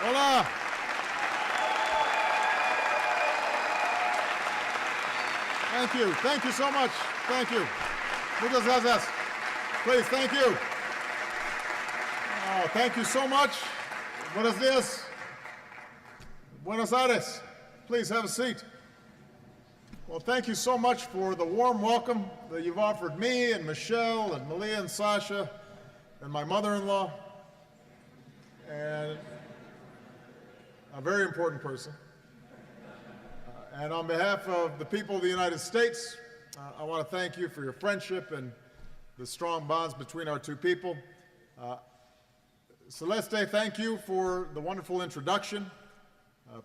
Hola. Thank you. Thank you so much. Thank you. Muchas gracias. Please, thank you. Oh, thank you so much. Buenos dias. Buenos Aires. Please have a seat. Well, thank you so much for the warm welcome that you've offered me and Michelle and Malia and Sasha and my mother-in-law and a very important person. And on behalf of the people of the United States, I want to thank you for your friendship and the strong bonds between our two people. Celeste, thank you for the wonderful introduction.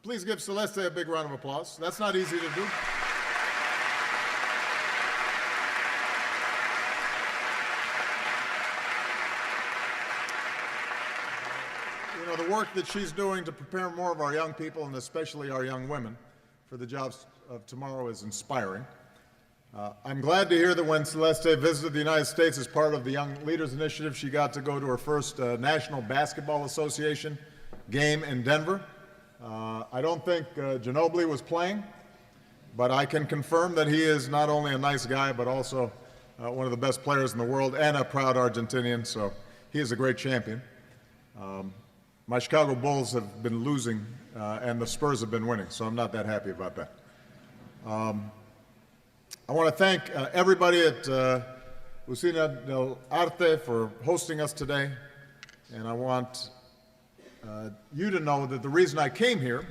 Please give Celeste a big round of applause. That's not easy to do. You know, the work that she's doing to prepare more of our young people, and especially our young women, for the jobs of tomorrow is inspiring. I'm glad to hear that when Celeste visited the United States as part of the Young Leaders Initiative, she got to go to her first National Basketball Association game in Denver. I don't think Ginobili was playing, but I can confirm that he is not only a nice guy, but also one of the best players in the world and a proud Argentinian, so he is a great champion. My Chicago Bulls have been losing, and the Spurs have been winning, so I'm not that happy about that. I want to thank everybody at Usina Del Arte for hosting us today, and I want you to know that the reason I came here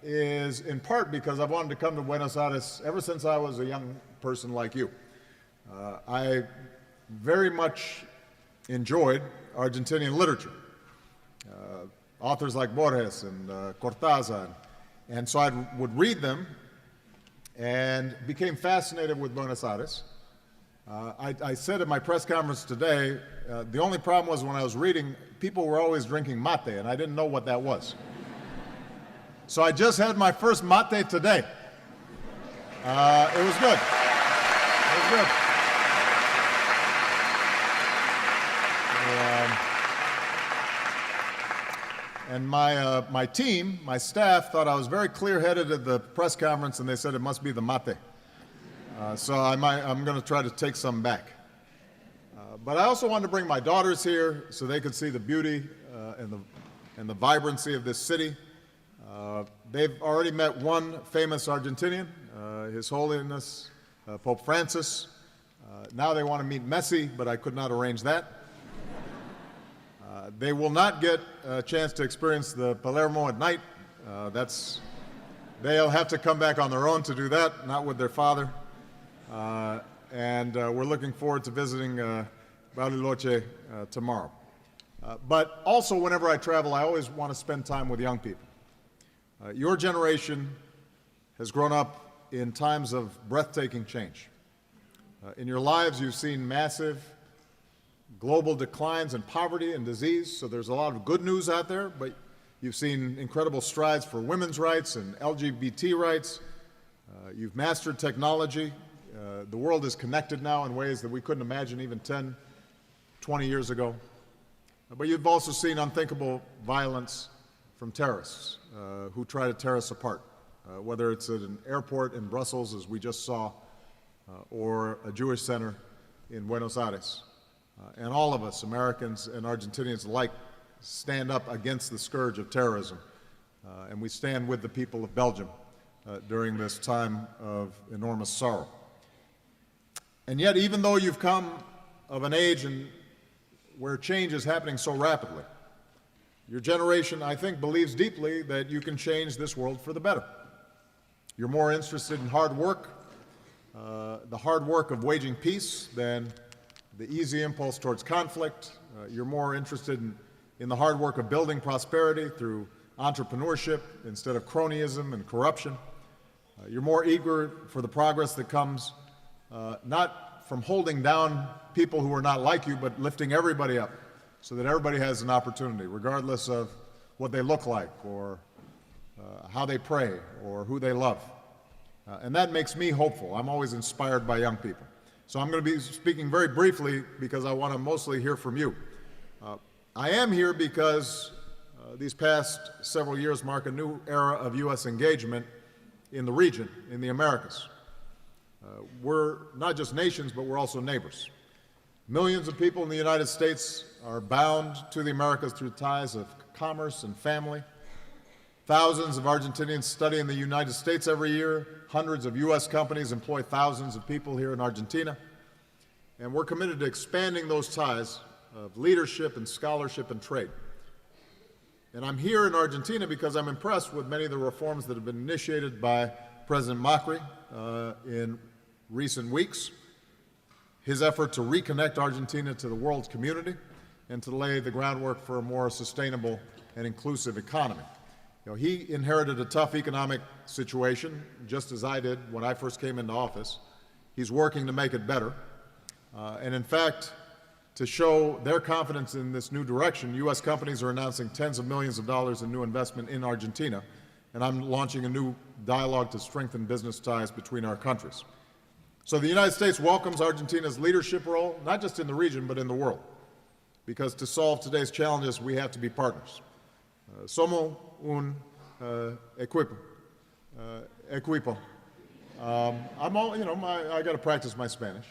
is in part because I've wanted to come to Buenos Aires ever since I was a young person like you. I very much enjoyed Argentinian literature. Authors like Borges and Cortázar, and so I would read them and became fascinated with Buenos Aires. I said at my press conference today, the only problem was when I was reading, people were always drinking mate, and I didn't know what that was. So I just had my first mate today. It was good. It was good. And my team, my staff, thought I was very clear-headed at the press conference, and they said it must be the mate. So I'm going to try to take some back. But I also wanted to bring my daughters here so they could see the beauty and the vibrancy of this city. They've already met one famous Argentinian, His Holiness Pope Francis. Now they want to meet Messi, but I could not arrange that. They will not get a chance to experience the Palermo at night. They'll have to come back on their own to do that, not with their father. And we're looking forward to visiting Bariloche tomorrow. But also, whenever I travel, I always want to spend time with young people. Your generation has grown up in times of breathtaking change. In your lives, you've seen massive global declines in poverty and disease, so there's a lot of good news out there, but you've seen incredible strides for women's rights and LGBT rights. You've mastered technology. The world is connected now in ways that we couldn't imagine even 10, 20 years ago. But you've also seen unthinkable violence from terrorists who try to tear us apart, whether it's at an airport in Brussels, as we just saw, or a Jewish center in Buenos Aires. And all of us, Americans and Argentinians alike, stand up against the scourge of terrorism. And we stand with the people of Belgium during this time of enormous sorrow. And yet, even though you've come of an age where change is happening so rapidly, your generation, I think, believes deeply that you can change this world for the better. You're more interested in hard work, the hard work of waging peace, than the easy impulse towards conflict. You're more interested in the hard work of building prosperity through entrepreneurship instead of cronyism and corruption. You're more eager for the progress that comes not from holding down people who are not like you, but lifting everybody up so that everybody has an opportunity, regardless of what they look like or how they pray or who they love. And that makes me hopeful. I'm always inspired by young people. So I'm going to be speaking very briefly because I want to mostly hear from you. I am here because These past several years mark a new era of U.S. engagement in the region, in the Americas. We're not just nations, but we're also neighbors. Millions of people in the United States are bound to the Americas through ties of commerce and family. Thousands of Argentinians study in the United States every year. Hundreds of U.S. companies employ thousands of people here in Argentina. And we're committed to expanding those ties of leadership and scholarship and trade. And I'm here in Argentina because I'm impressed with many of the reforms that have been initiated by President Macri in recent weeks. His effort to reconnect Argentina to the world's community and to lay the groundwork for a more sustainable and inclusive economy. He inherited a tough economic situation, just as I did when I first came into office. He's working to make it better. And in fact, to show their confidence in this new direction, U.S. companies are announcing tens of millions of dollars in new investment in Argentina, and I'm launching a new dialogue to strengthen business ties between our countries. So the United States welcomes Argentina's leadership role, not just in the region, but in the world, because to solve today's challenges, we have to be partners. Somos un equipo. I got to practice my Spanish.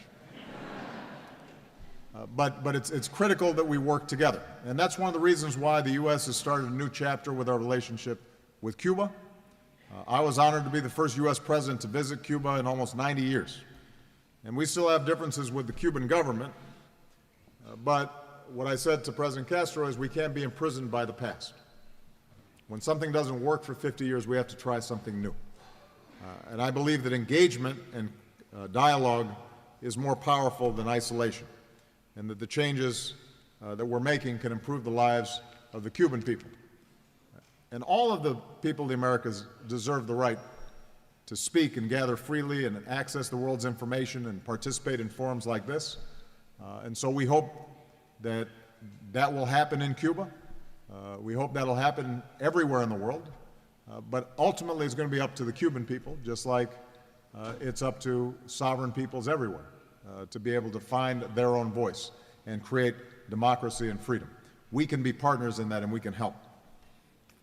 But it's critical that we work together. And that's one of the reasons why the U.S. has started a new chapter with our relationship with Cuba. I was honored to be the first U.S. president to visit Cuba in almost 90 years. And we still have differences with the Cuban government. But what I said to President Castro is we can't be imprisoned by the past. When something doesn't work for 50 years, we have to try something new. And I believe that engagement and dialogue is more powerful than isolation, and that the changes that we're making can improve the lives of the Cuban people. And all of the people of the Americas deserve the right to speak and gather freely and access the world's information and participate in forums like this. And so we hope that that will happen in Cuba. We hope that'll happen everywhere in the world. But ultimately, it's going to be up to the Cuban people, just like it's up to sovereign peoples everywhere to be able to find their own voice and create democracy and freedom. We can be partners in that, and we can help.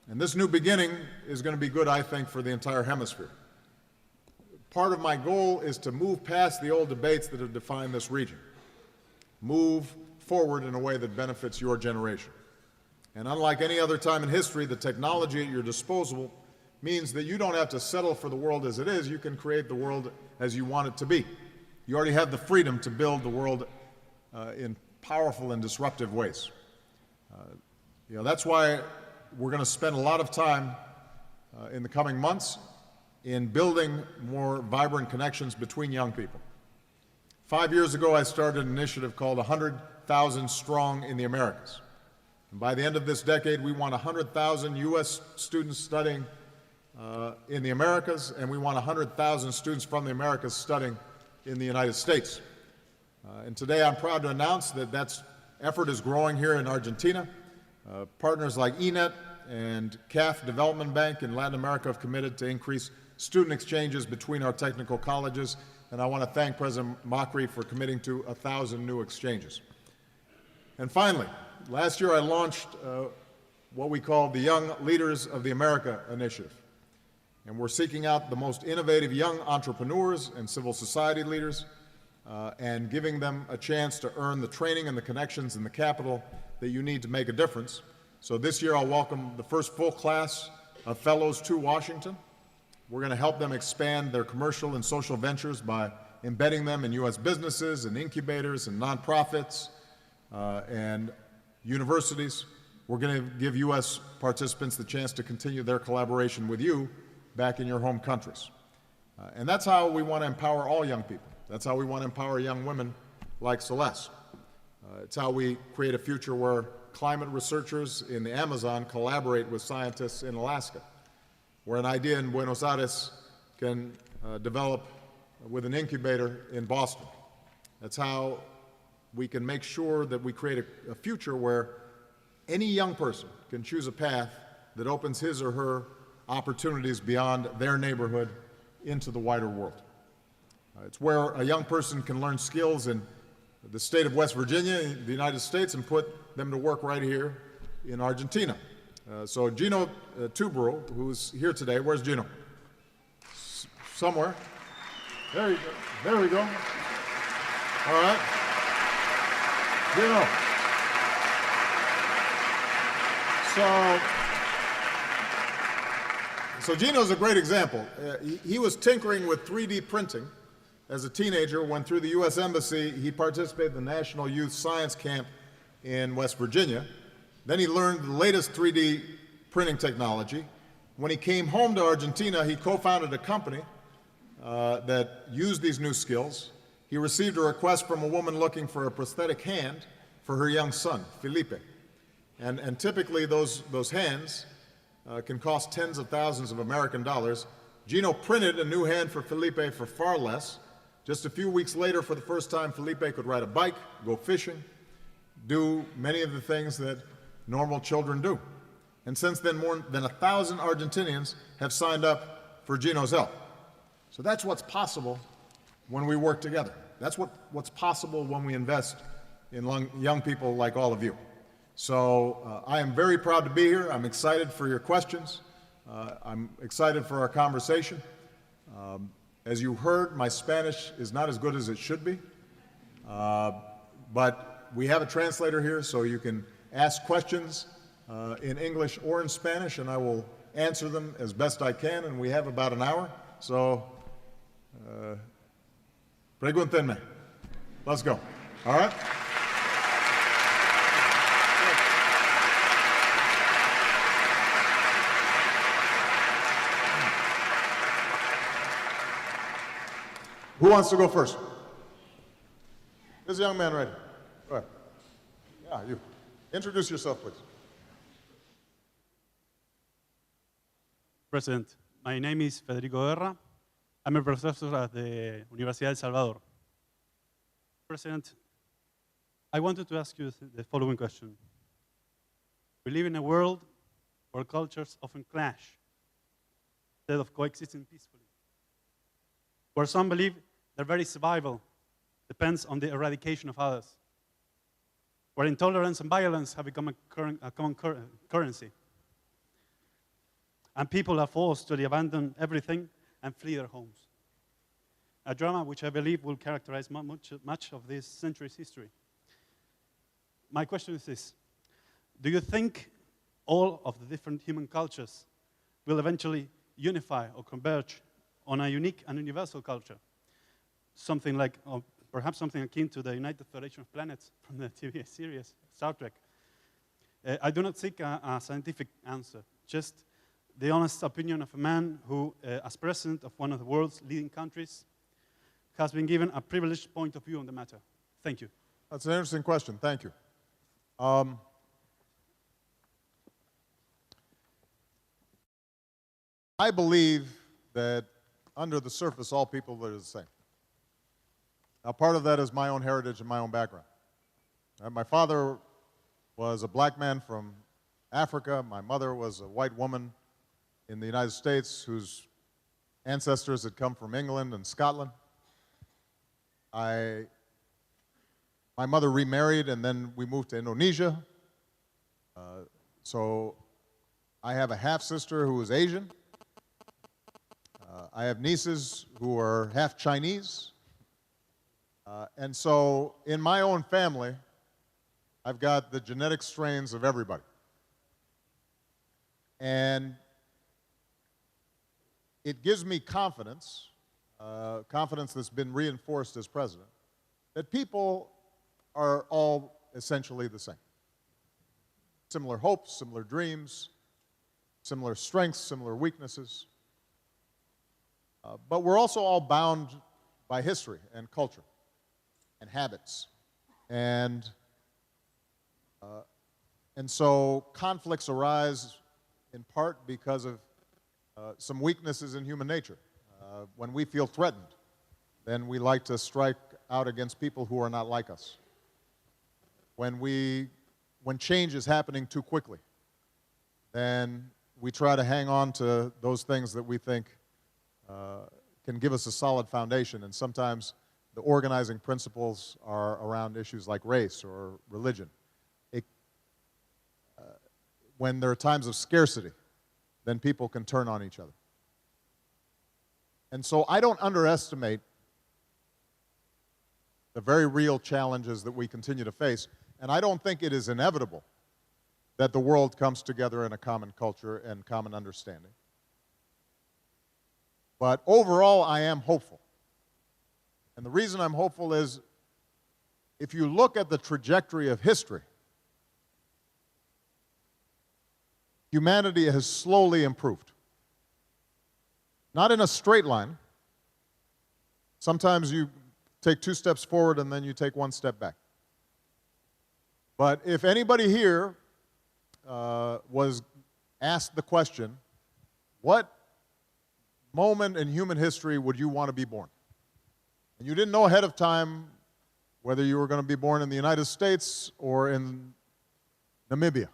And this new beginning is going to be good, I think, for the entire hemisphere. Part of my goal is to move past the old debates that have defined this region, move forward in a way that benefits your generation. And unlike any other time in history, the technology at your disposal means that you don't have to settle for the world as it is. You can create the world as you want it to be. You already have the freedom to build the world in powerful and disruptive ways. That's why we're going to spend a lot of time in the coming months in building more vibrant connections between young people. 5 years ago, I started an initiative called 100,000 Strong in the Americas. And by the end of this decade, we want 100,000 U.S. students studying in the Americas, and we want 100,000 students from the Americas studying in the United States. And today I'm proud to announce that effort is growing here in Argentina. Partners like ENET and CAF Development Bank in Latin America have committed to increase student exchanges between our technical colleges, and I want to thank President Macri for committing to 1,000 new exchanges. And finally, last year I launched what we call the Young Leaders of the America Initiative. And we're seeking out the most innovative young entrepreneurs and civil society leaders and giving them a chance to earn the training and the connections and the capital that you need to make a difference. So this year I'll welcome the first full class of fellows to Washington. We're going to help them expand their commercial and social ventures by embedding them in U.S. businesses and incubators and nonprofits and universities. We're going to give U.S. participants the chance to continue their collaboration with you back in your home countries. And that's how we want to empower all young people. That's how we want to empower young women like Celeste. It's how we create a future where climate researchers in the Amazon collaborate with scientists in Alaska, where an idea in Buenos Aires can develop with an incubator in Boston. That's how we can make sure that we create a future where any young person can choose a path that opens his or her opportunities beyond their neighborhood into the wider world. It's where a young person can learn skills in the state of West Virginia, the United States, and put them to work right here in Argentina. So Gino Tubero, who's here today, where's Gino? Somewhere. There you go. There we go. All right. Gino. So Gino's a great example. He was tinkering with 3D printing as a teenager when through the U.S. Embassy he participated in the National Youth Science Camp in West Virginia. Then he learned the latest 3D printing technology. When he came home to Argentina, he co-founded a company that used these new skills. He received a request from a woman looking for a prosthetic hand for her young son, Felipe. And typically those hands can cost tens of thousands of American dollars. Gino printed a new hand for Felipe for far less. Just a few weeks later, for the first time, Felipe could ride a bike, go fishing, do many of the things that normal children do. And since then, more than 1,000 Argentinians have signed up for Gino's help. So that's what's possible when we work together. That's what's possible when we invest in young people like all of you. So I am very proud to be here. I'm excited for your questions. I'm excited for our conversation. As you heard, my Spanish is not as good as it should be. But we have a translator here, so you can ask questions in English or in Spanish, and I will answer them as best I can, and we have about an hour. So, pregúntenme. Let's go. All right? Who wants to go first? This young man right here. Go ahead. Yeah, you. Introduce yourself, please. President, my name is Federico Guerra. I'm a professor at the Universidad del Salvador. President, I wanted to ask you the following question. We live in a world where cultures often clash instead of coexisting peacefully, where some believe their very survival depends on the eradication of others, where intolerance and violence have become a common currency, and people are forced to abandon everything and flee their homes. A drama which I believe will characterize much of this century's history. My question is this: do you think all of the different human cultures will eventually unify or converge on a unique and universal culture? Something like, or perhaps something akin to the United Federation of Planets from the TV series Star Trek. I do not seek a scientific answer, just the honest opinion of a man who, as president of one of the world's leading countries, has been given a privileged point of view on the matter. Thank you. That's an interesting question. Thank you. I believe that under the surface, all people are the same. Now, part of that is my own heritage and my own background. My father was a black man from Africa. My mother was a white woman in the United States whose ancestors had come from England and Scotland. My mother remarried, and then we moved to Indonesia. So I have a half-sister who is Asian. I have nieces who are half Chinese. And so in my own family, I've got the genetic strains of everybody. And it gives me confidence, confidence that's been reinforced as president, that people are all essentially the same. Similar hopes, similar dreams, similar strengths, similar weaknesses. But we're also all bound by history and culture and habits. And so conflicts arise in part because of some weaknesses in human nature. When we feel threatened, then we like to strike out against people who are not like us. When change is happening too quickly, then we try to hang on to those things that we think can give us a solid foundation, and sometimes the organizing principles are around issues like race or religion. when there are times of scarcity, then people can turn on each other. And so I don't underestimate the very real challenges that we continue to face, and I don't think it is inevitable that the world comes together in a common culture and common understanding. But overall, I am hopeful. And the reason I'm hopeful is if you look at the trajectory of history, humanity has slowly improved. Not in a straight line. Sometimes you take 2 steps forward and then you take 1 step back. But if anybody here was asked the question, what moment in human history would you want to be born? And you didn't know ahead of time whether you were going to be born in the United States or in Namibia.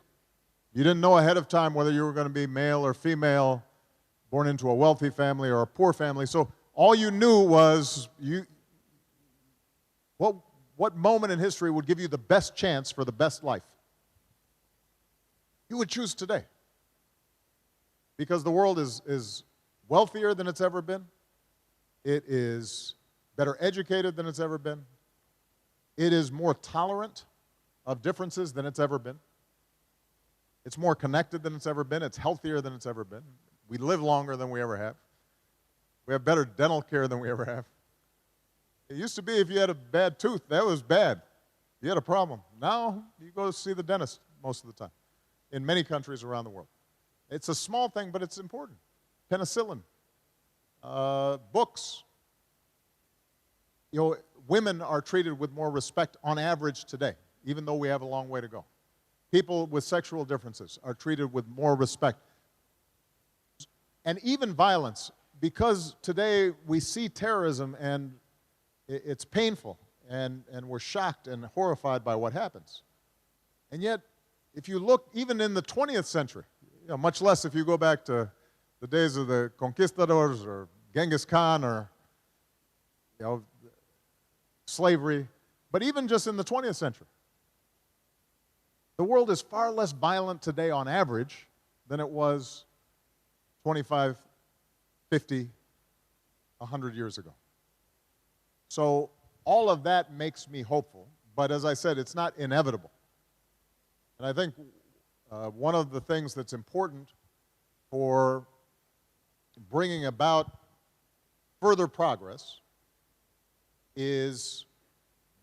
You didn't know ahead of time whether you were going to be male or female, born into a wealthy family or a poor family. So all you knew was what moment in history would give you the best chance for the best life? You would choose today. Because the world is wealthier than it's ever been. It is better educated than it's ever been. It is more tolerant of differences than it's ever been. It's more connected than it's ever been. It's healthier than it's ever been. We live longer than we ever have. We have better dental care than we ever have. It used to be if you had a bad tooth, that was bad. You had a problem. Now you go see the dentist most of the time in many countries around the world. It's a small thing, but it's important. Penicillin, books. You know, women are treated with more respect on average today, even though we have a long way to go. People with sexual differences are treated with more respect. And even violence, because today we see terrorism and it's painful and we're shocked and horrified by what happens. And yet, if you look even in the 20th century, you know, much less if you go back to the days of the conquistadors or Genghis Khan or, you know, slavery, but even just in the 20th century, the world is far less violent today on average than it was 25, 50, 100 years ago. So all of that makes me hopeful, but as I said, it's not inevitable. And I think one of the things that's important for bringing about further progress is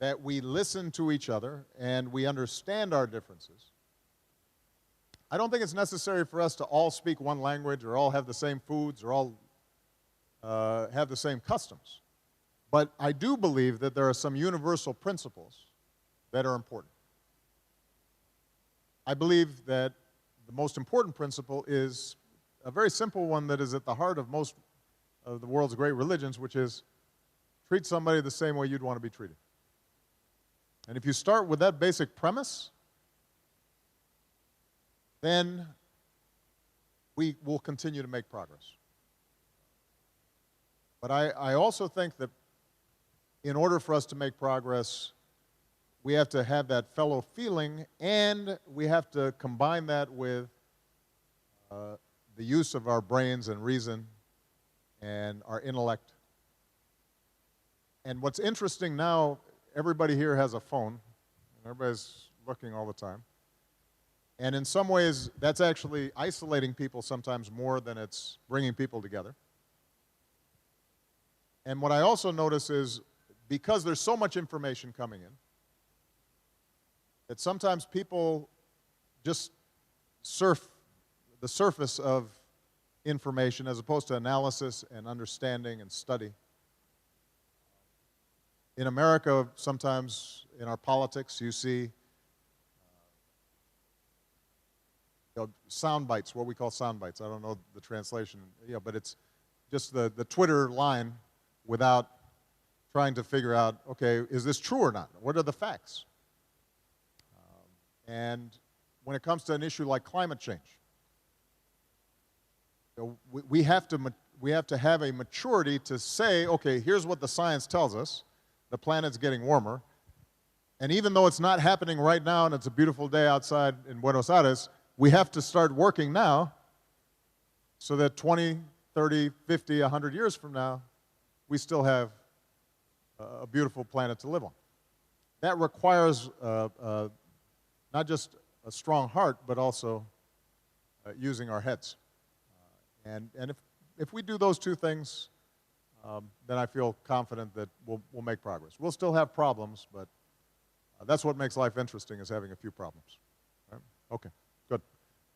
that we listen to each other and we understand our differences. I don't think it's necessary for us to all speak one language or all have the same foods or all have the same customs. But I do believe that there are some universal principles that are important. I believe that the most important principle is a very simple one that is at the heart of most of the world's great religions, which is treat somebody the same way you'd want to be treated. And if you start with that basic premise, then we will continue to make progress. But I also think that in order for us to make progress, we have to have that fellow feeling, and we have to combine that with the use of our brains and reason and our intellect. And what's interesting now, everybody here has a phone. Everybody's looking all the time. And in some ways, that's actually isolating people sometimes more than it's bringing people together. And what I also notice is because there's so much information coming in, that sometimes people just surf the surface of information as opposed to analysis and understanding and study. In America, sometimes in our politics, you see sound bites, what we call sound bites. I don't know the translation, but it's just the Twitter line without trying to figure out, okay, is this true or not? What are the facts? And when it comes to an issue like climate change, we have to have a maturity to say, okay, here's what the science tells us. The planet's getting warmer. And even though it's not happening right now and it's a beautiful day outside in Buenos Aires, we have to start working now so that 20, 30, 50, 100 years from now, we still have a beautiful planet to live on. That requires not just a strong heart, but also using our heads. And if we do those two things, then I feel confident that we'll make progress. We'll still have problems, but that's what makes life interesting, is having a few problems. Right? Okay, good.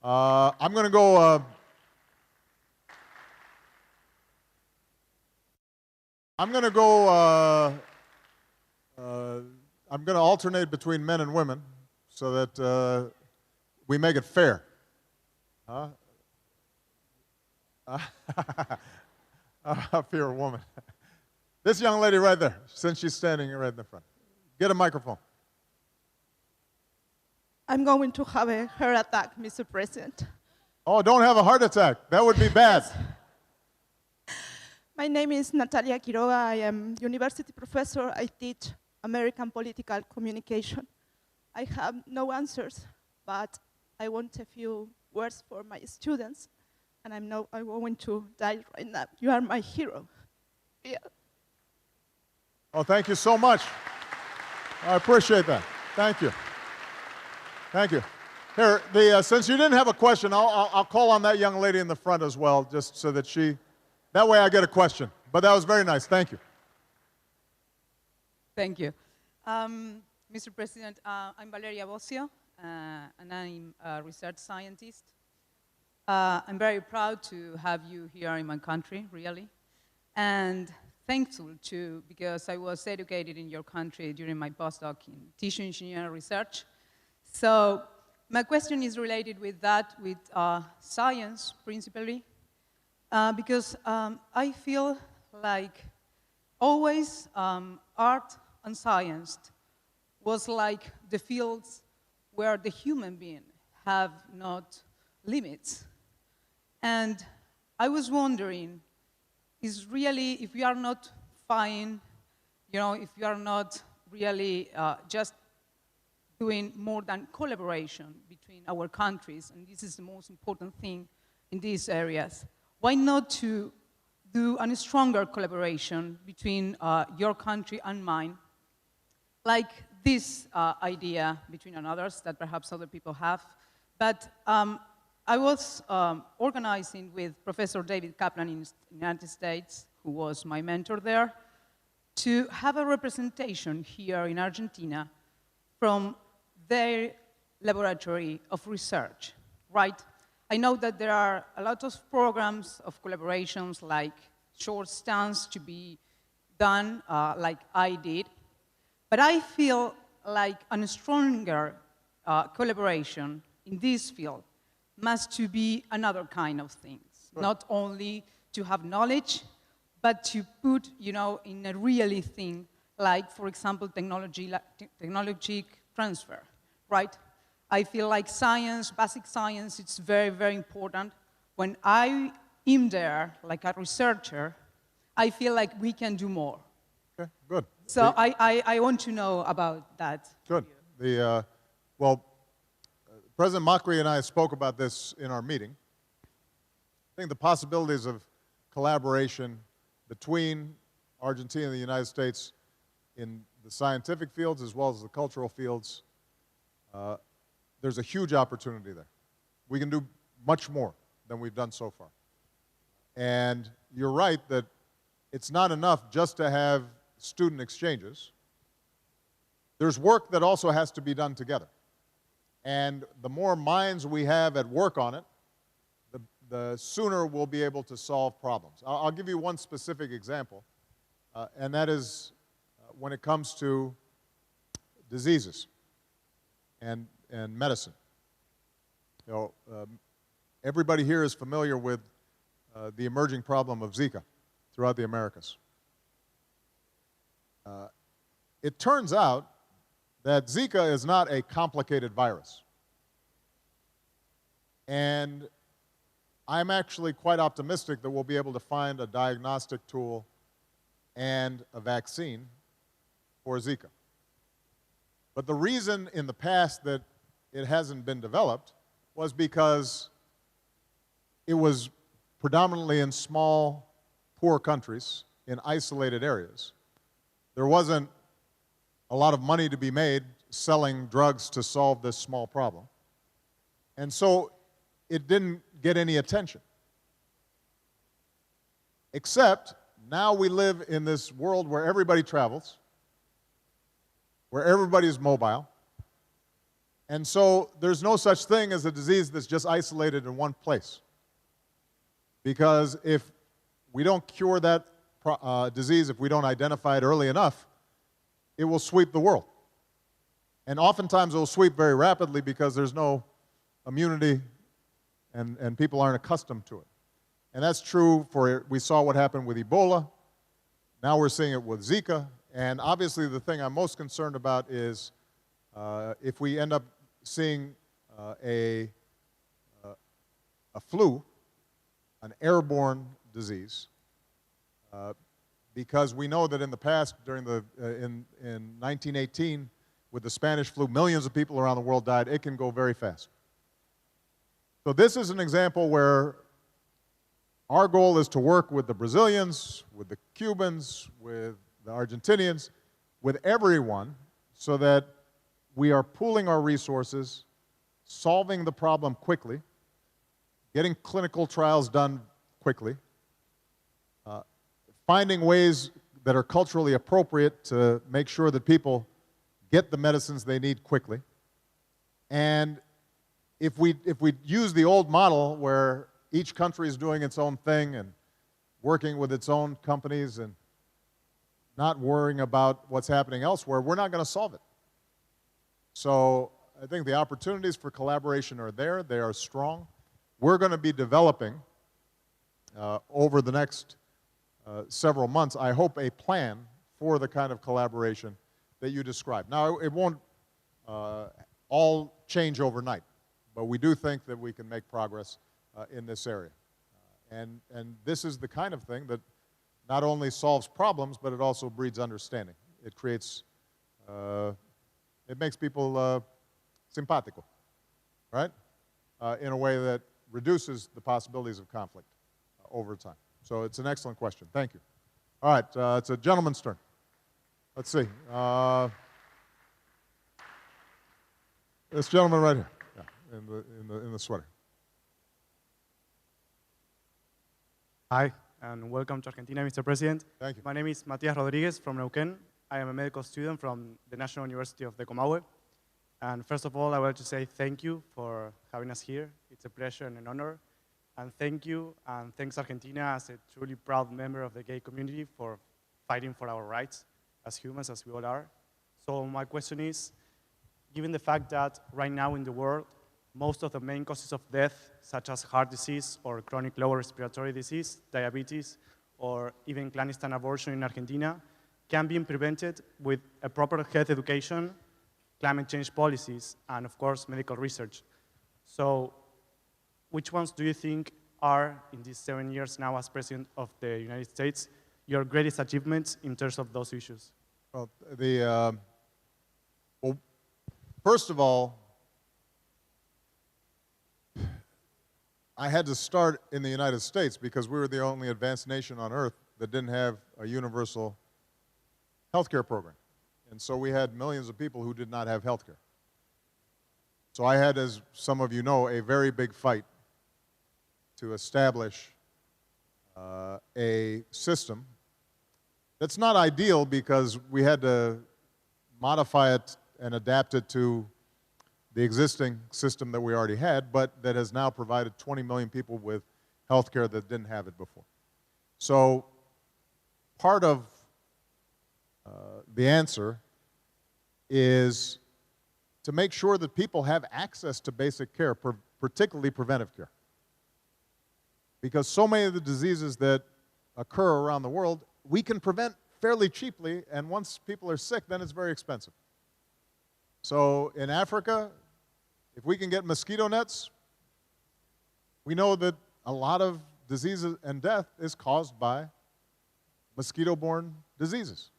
I'm going to go... I'm going to alternate between men and women so that we make it fair. Huh? If you're a woman. This young lady right there, since she's standing right in the front. Get a microphone. I'm going to have a heart attack, Mr. President. Oh, don't have a heart attack. That would be bad. Yes. My name is Natalia Quiroga. I am university professor. I teach American political communication. I have no answers, but I want a few words for my students, and I'm going to die right now. You are my hero. Yeah. Oh, thank you so much. I appreciate that. Thank you. Thank you. Here, since you didn't have a question, I'll call on that young lady in the front as well, just so that that way I get a question. But that was very nice. Thank you. Thank you. Mr. President, I'm Valeria Bocio, and I'm a research scientist. I'm very proud to have you here in my country, really, and thankful too, because I was educated in your country during my postdoc in tissue engineering research. So my question is related with that, with science, principally, because I feel like always art and science was like the fields where the human being have not limits. And I was wondering, is really, if we are not fine, if we are not really just doing more than collaboration between our countries, and this is the most important thing in these areas, why not to do a stronger collaboration between your country and mine, like this idea between others that perhaps other people have. But I was organizing with Professor David Kaplan in the United States, who was my mentor there, to have a representation here in Argentina from their laboratory of research, right? I know that there are a lot of programs of collaborations, like short stunts to be done, like I did. But I feel like a stronger collaboration in this field must to be another kind of things. Right. Not only to have knowledge, but to put, in a really thing, like, for example, technology transfer, right? I feel like science, basic science, it's very, very important. When I am there, like a researcher, I feel like we can do more. Okay, good. So I want to know about that. Good. Well, President Macri and I spoke about this in our meeting. I think the possibilities of collaboration between Argentina and the United States in the scientific fields as well as the cultural fields, there's a huge opportunity there. We can do much more than we've done so far. And you're right that it's not enough just to have student exchanges. There's work that also has to be done together. And the more minds we have at work on it, the sooner we'll be able to solve problems. I'll give you one specific example, and that is when it comes to diseases and medicine. Everybody here is familiar with the emerging problem of Zika throughout the Americas. It turns out that Zika is not a complicated virus. And I'm actually quite optimistic that we'll be able to find a diagnostic tool and a vaccine for Zika. But the reason in the past that it hasn't been developed was because it was predominantly in small, poor countries, in isolated areas. There wasn't a lot of money to be made selling drugs to solve this small problem. And so it didn't get any attention. Except now we live in this world where everybody travels, where everybody's mobile. And so there's no such thing as a disease that's just isolated in one place. Because if we don't cure that disease, if we don't identify it early enough, it will sweep the world. And oftentimes it will sweep very rapidly because there's no immunity and people aren't accustomed to it. And that's true for, we saw what happened with Ebola. Now we're seeing it with Zika. And obviously the thing I'm most concerned about is if we end up seeing a flu, an airborne disease, because we know that in the past, during in 1918, with the Spanish flu, millions of people around the world died. It can go very fast. So this is an example where our goal is to work with the Brazilians, with the Cubans, with the Argentinians, with everyone, so that we are pooling our resources, solving the problem quickly, getting clinical trials done quickly, finding ways that are culturally appropriate to make sure that people get the medicines they need quickly. And if we use the old model where each country is doing its own thing and working with its own companies and not worrying about what's happening elsewhere, we're not going to solve it. So I think the opportunities for collaboration are there. They are strong. We're going to be developing over the next several months, I hope, a plan for the kind of collaboration that you described. Now, it won't all change overnight, but we do think that we can make progress in this area. And this is the kind of thing that not only solves problems, but it also breeds understanding. It creates, it makes people simpático, right? In a way that reduces the possibilities of conflict over time. So it's an excellent question. Thank you. All right, it's a gentleman's turn. Let's see. This gentleman right here, yeah, in the sweater. Hi, and welcome to Argentina, Mr. President. Thank you. My name is Matias Rodriguez from Neuquén. I am a medical student from the National University of the Comahue. And first of all, I would like to say thank you for having us here. It's a pleasure and an honor. And thank you, and thanks Argentina as a truly proud member of the gay community for fighting for our rights as humans, as we all are. So my question is, given the fact that right now in the world, most of the main causes of death, such as heart disease or chronic lower respiratory disease, diabetes, or even clandestine abortion in Argentina, can be prevented with a proper health education, climate change policies, and of course, medical research. So which ones do you think are, in these 7 years now as President of the United States, your greatest achievements in terms of those issues? Well, well, first of all, I had to start in the United States because we were the only advanced nation on earth that didn't have a universal healthcare program. And so we had millions of people who did not have healthcare. So I had, as some of you know, a very big fight to establish a system that's not ideal because we had to modify it and adapt it to the existing system that we already had, but that has now provided 20 million people with health care that didn't have it before. So part of the answer is to make sure that people have access to basic care, particularly preventive care. Because so many of the diseases that occur around the world, we can prevent fairly cheaply, and once people are sick, then it's very expensive. So in Africa, if we can get mosquito nets, we know that a lot of diseases and death is caused by mosquito-borne diseases.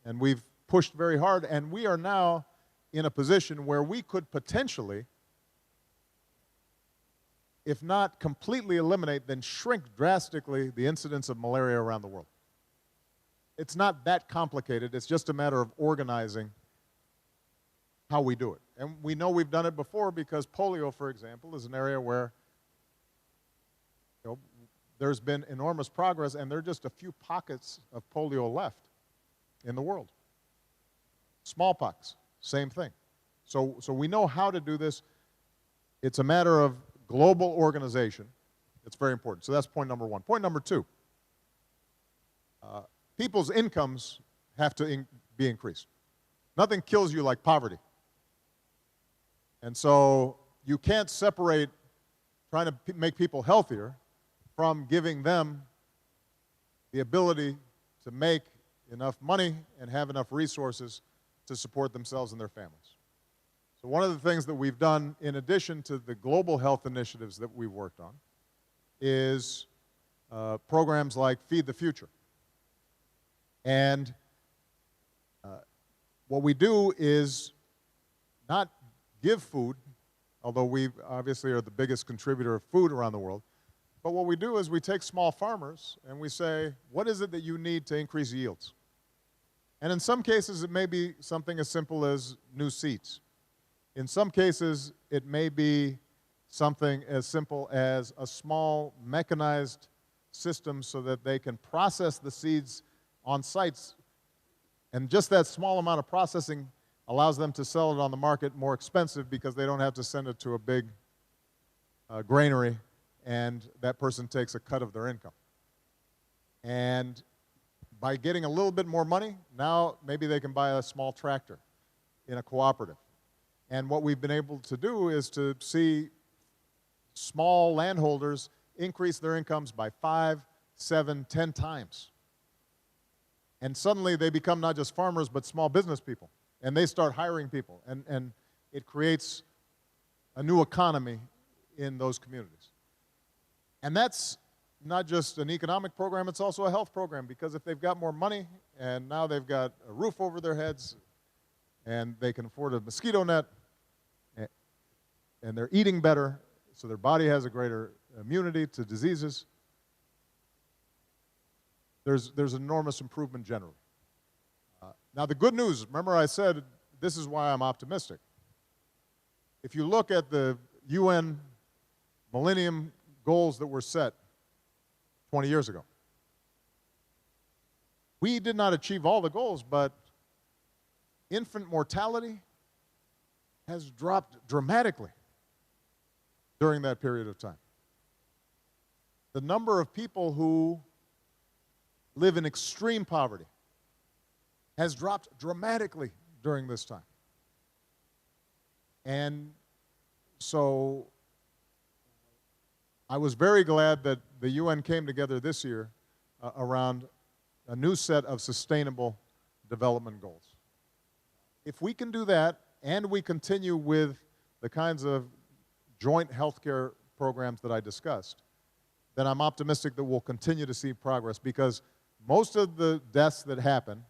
And we've pushed very hard, and we are now in a position where we could potentially if not completely eliminate, then shrink drastically the incidence of malaria around the world. It's not that complicated. It's just a matter of organizing how we do it. And we know we've done it before because polio, for example, is an area where there's been enormous progress, and there are just a few pockets of polio left in the world. Smallpox, same thing. So we know how to do this. It's a matter of global organization. It's very important. So that's point number one. Point number two, people's incomes have to be increased. Nothing kills you like poverty. And so you can't separate trying to make people healthier from giving them the ability to make enough money and have enough resources to support themselves and their families. So one of the things that we've done, in addition to the global health initiatives that we've worked on, is programs like Feed the Future. And what we do is not give food, although we obviously are the biggest contributor of food around the world, but what we do is we take small farmers and we say, what is it that you need to increase yields? And in some cases, it may be something as simple as new seeds. In some cases, it may be something as simple as a small mechanized system so that they can process the seeds on sites. And just that small amount of processing allows them to sell it on the market more expensive because they don't have to send it to a big granary, and that person takes a cut of their income. And by getting a little bit more money, now maybe they can buy a small tractor in a cooperative. And what we've been able to do is to see small landholders increase their incomes by 5, 7, 10 times. And suddenly they become not just farmers, but small business people. And they start hiring people. And it creates a new economy in those communities. And that's not just an economic program, it's also a health program, because if they've got more money and now they've got a roof over their heads and they can afford a mosquito net and they're eating better, so their body has a greater immunity to diseases, there's enormous improvement generally. Now the good news, remember I said this is why I'm optimistic. If you look at the UN Millennium Goals that were set 20 years ago, we did not achieve all the goals, but infant mortality has dropped dramatically during that period of time. The number of people who live in extreme poverty has dropped dramatically during this time. And so I was very glad that the UN came together this year around a new set of sustainable development goals. If we can do that, and we continue with the kinds of joint healthcare programs that I discussed, then I'm optimistic that we'll continue to see progress, because most of the deaths that happen,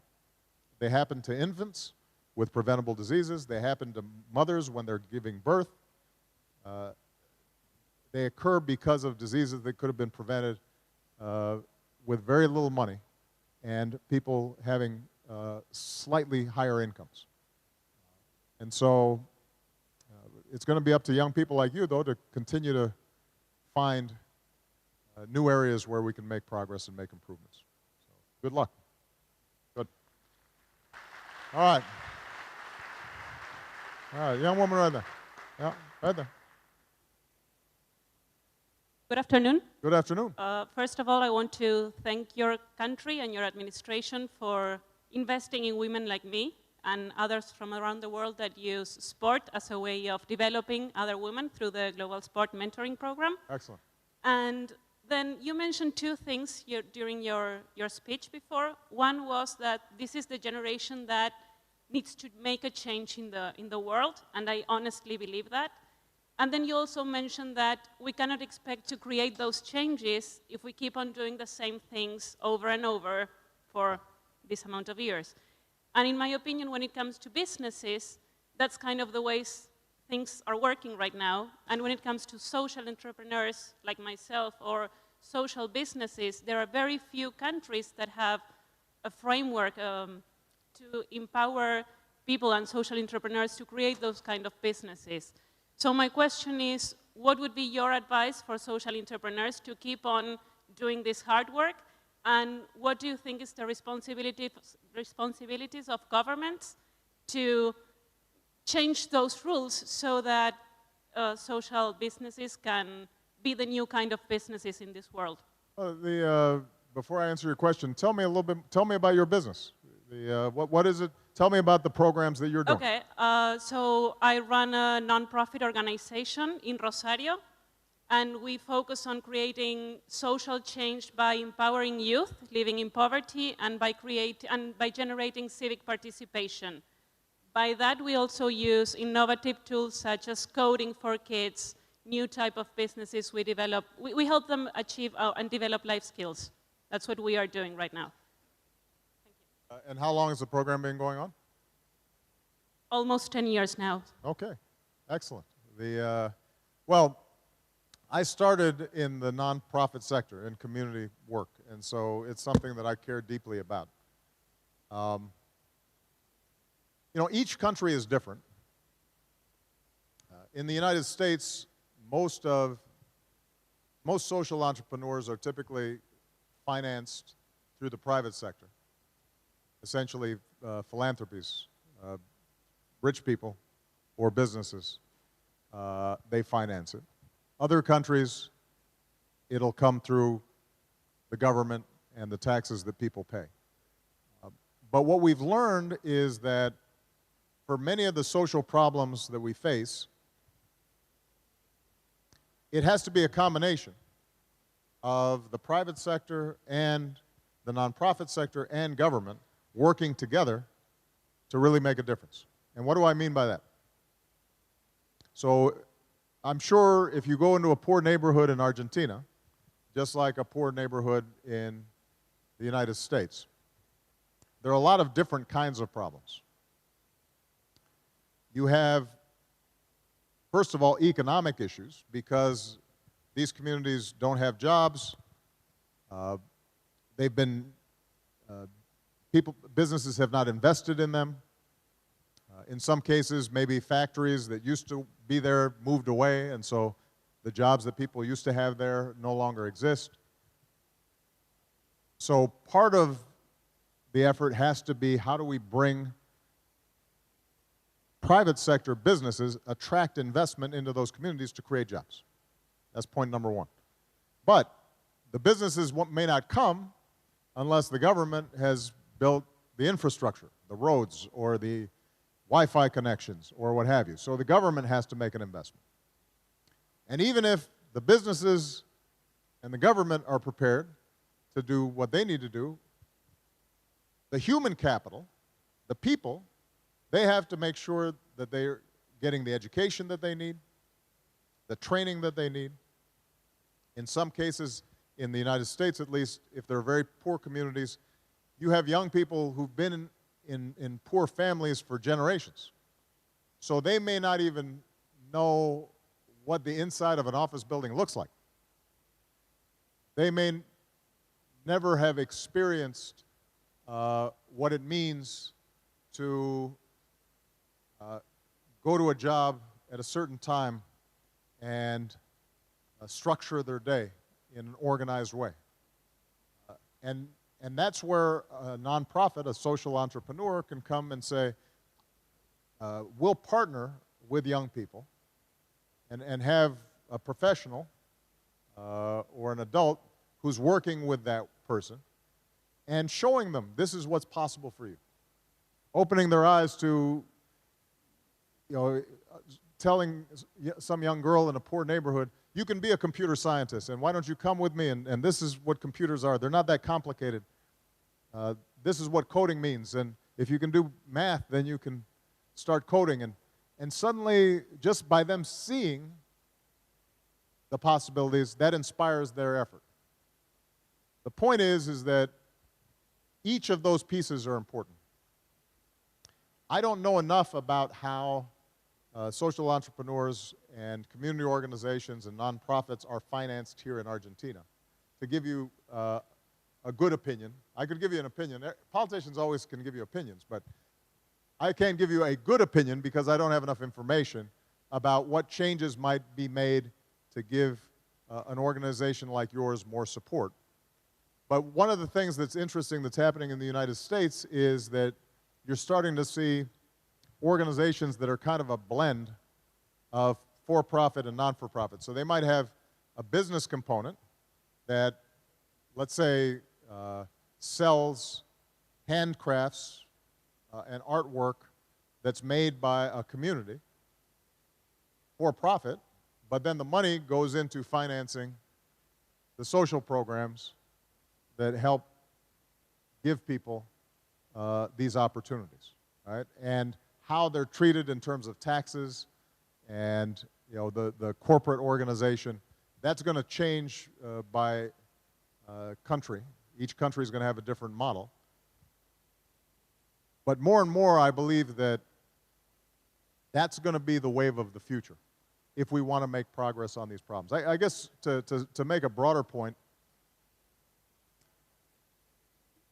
they happen to infants with preventable diseases. They happen to mothers when they're giving birth. They occur because of diseases that could have been prevented with very little money and people having slightly higher incomes. And so it's going to be up to young people like you, though, to continue to find new areas where we can make progress and make improvements. So, good luck. Good. All right. All right, young woman right there. Yeah, right there. Good afternoon. Good afternoon. First of all, I want to thank your country and your administration for investing in women like me and others from around the world that use sport as a way of developing other women through the Global Sport Mentoring Program. Excellent. And then you mentioned two things during your speech before. One was that this is the generation that needs to make a change in the world, and I honestly believe that. And then you also mentioned that we cannot expect to create those changes if we keep on doing the same things over and over for this amount of years. And in my opinion, when it comes to businesses, that's kind of the ways things are working right now. And when it comes to social entrepreneurs like myself or social businesses, there are very few countries that have a framework to empower people and social entrepreneurs to create those kind of businesses. So my question is, what would be your advice for social entrepreneurs to keep on doing this hard work? And what do you think is the responsibilities of governments to change those rules so that social businesses can be the new kind of businesses in this world? Before I answer your question, tell me about your business. What is it? Tell me about the programs that you're doing. Okay, so I run a nonprofit organization in Rosario, and we focus on creating social change by empowering youth living in poverty and by generating civic participation. By that, we also use innovative tools such as coding for kids, new type of businesses we develop. We help them achieve and develop life skills. That's what we are doing right now. And how long has the program been going on? Almost 10 years now. Okay, excellent. Well, I started in the nonprofit sector, in community work, and so it's something that I care deeply about. You know, each country is different. In the United States, most social entrepreneurs are typically financed through the private sector, essentially philanthropies, rich people or businesses, they finance it. Other countries, it'll come through the government and the taxes that people pay. But what we've learned is that for many of the social problems that we face, it has to be a combination of the private sector and the nonprofit sector and government working together to really make a difference. And what do I mean by that? So I'm sure if you go into a poor neighborhood in Argentina, just like a poor neighborhood in the United States, there are a lot of different kinds of problems. You have, first of all, economic issues, because these communities don't have jobs. Businesses have not invested in them. In some cases, maybe factories that used to be there moved away, and so the jobs that people used to have there no longer exist. So part of the effort has to be, how do we bring private sector businesses, attract investment into those communities to create jobs? That's point number one. But the businesses may not come unless the government has built the infrastructure, the roads or the Wi-Fi connections or what have you. So the government has to make an investment. And even if the businesses and the government are prepared to do what they need to do, the human capital, the people, they have to make sure that they're getting the education that they need, the training that they need. In some cases, in the United States at least, if they're very poor communities, you have young people who've been in poor families for generations. So they may not even know what the inside of an office building looks like. They may never have experienced what it means to go to a job at a certain time and structure their day in an organized way. And that's where a nonprofit, a social entrepreneur, can come and say, we'll partner with young people and have a professional or an adult who's working with that person and showing them this is what's possible for you. Opening their eyes to, telling some young girl in a poor neighborhood, you can be a computer scientist, and why don't you come with me, and this is what computers are. They're not that complicated. This is what coding means, and if you can do math, then you can start coding. And suddenly, just by them seeing the possibilities, that inspires their effort. The point is that each of those pieces are important. I don't know enough about how social entrepreneurs and community organizations and nonprofits are financed here in Argentina. To give you a good opinion, I could give you an opinion. Politicians always can give you opinions, but I can't give you a good opinion because I don't have enough information about what changes might be made to give an organization like yours more support. But one of the things that's interesting that's happening in the United States is that you're starting to see organizations that are kind of a blend of for-profit and non-for-profit. So they might have a business component that, let's say, sells handcrafts and artwork that's made by a community for profit, but then the money goes into financing the social programs that help give people these opportunities, right? And how they're treated in terms of taxes and, you know, the corporate organization, that's going to change by country. Each country is going to have a different model. But more and more, I believe that that's going to be the wave of the future if we want to make progress on these problems. I guess to make a broader point,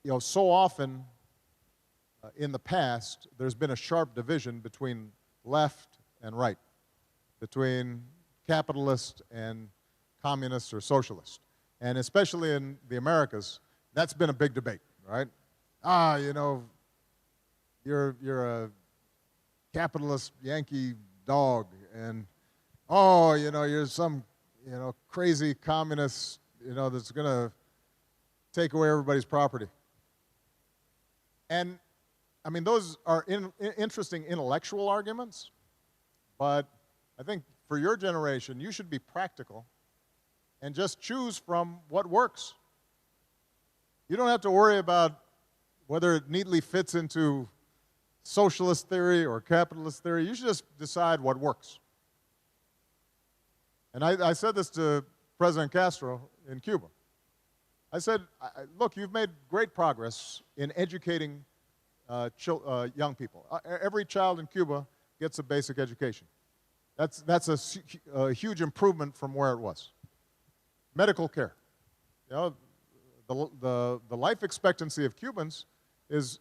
you know, so often in the past, there's been a sharp division between left and right, between capitalist and communist or socialist. And especially in the Americas, that's been a big debate, right? Ah, you know, you're a capitalist Yankee dog, and oh, you know, you're some, you know, crazy communist, you know, that's going to take away everybody's property. And I mean, those are interesting intellectual arguments, but I think for your generation, you should be practical and just choose from what works. You don't have to worry about whether it neatly fits into socialist theory or capitalist theory. You should just decide what works. And I said this to President Castro in Cuba. I said, look, you've made great progress in educating young people. Every child in Cuba gets a basic education. That's a huge improvement from where it was. Medical care. You know, the life expectancy of Cubans is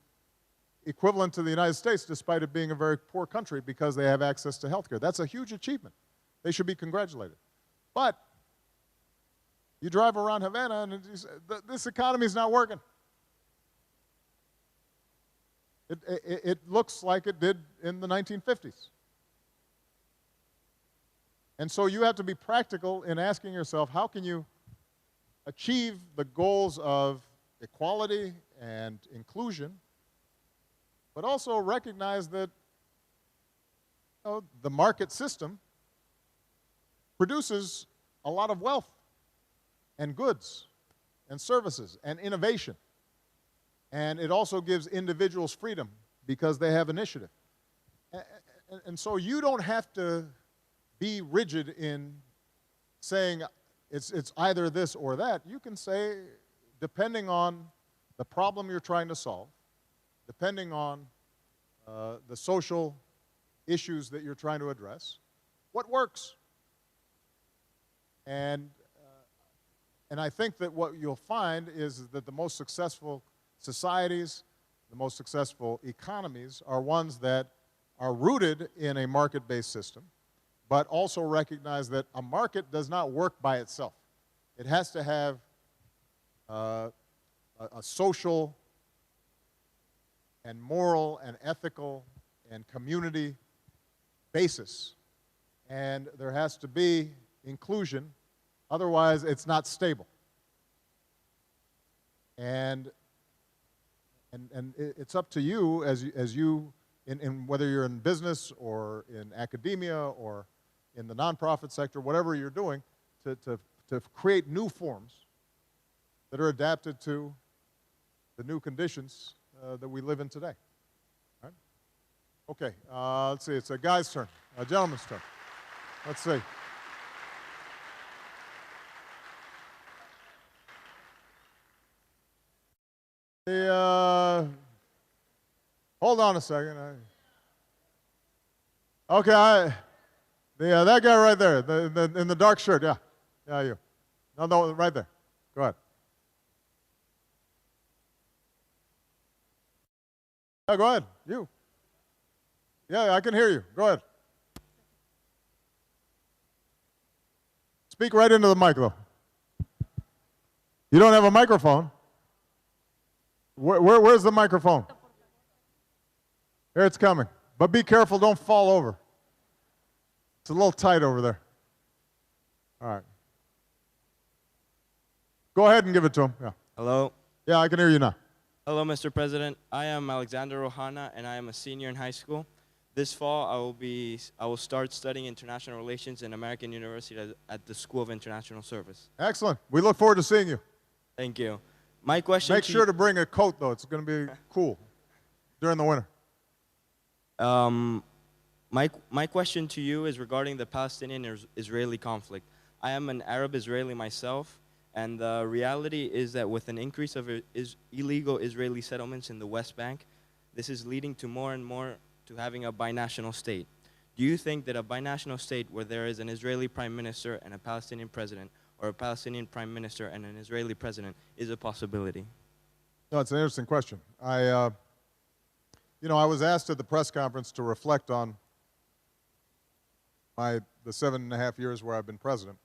equivalent to the United States, despite it being a very poor country, because they have access to health care. That's a huge achievement. They should be congratulated. But you drive around Havana and this economy is not working. It looks like it did in the 1950s. And so you have to be practical in asking yourself, how can you achieve the goals of equality and inclusion, but also recognize that, you know, the market system produces a lot of wealth and goods and services and innovation. And it also gives individuals freedom because they have initiative. And so you don't have to be rigid in saying it's either this or that. You can say, depending on the problem you're trying to solve, depending on the social issues that you're trying to address, what works? And I think that what you'll find is that the most successful societies, the most successful economies are ones that are rooted in a market-based system, but also recognize that a market does not work by itself. It has to have a social and moral and ethical and community basis. And there has to be inclusion, otherwise it's not stable. And it's up to you as you in whether you're in business or in academia or in the nonprofit sector, whatever you're doing, to create new forms that are adapted to the new conditions that we live in today. All right? Okay, let's see, it's a guy's turn, a gentleman's turn. Let's see. Hold on a second. Okay, that guy right there, in the dark shirt, yeah. Yeah, you. No, right there. Go ahead. Yeah, go ahead. You. Yeah, I can hear you. Go ahead. Speak right into the mic, though. You don't have a microphone. Where's the microphone? Here it's coming. But be careful, don't fall over. It's a little tight over there. All right. Go ahead and give it to him. Yeah. Hello. Yeah, I can hear you now. Hello, Mr. President. I am Alexander Rohana, and I am a senior in high school. This fall, I will start studying international relations in American University at the School of International Service. Excellent. We look forward to seeing you. Thank you. My question Make sure to bring a coat, though. It's going to be cool during the winter. My question to you is regarding the Palestinian-Israeli conflict. I am an Arab Israeli myself, and the reality is that with an increase of illegal Israeli settlements in the West Bank, this is leading to more and more to having a binational state. Do you think that a binational state where there is an Israeli prime minister and a Palestinian president, or a Palestinian prime minister and an Israeli president, is a possibility? No, it's an interesting question. I was asked at the press conference to reflect on the 7.5 years where I've been president,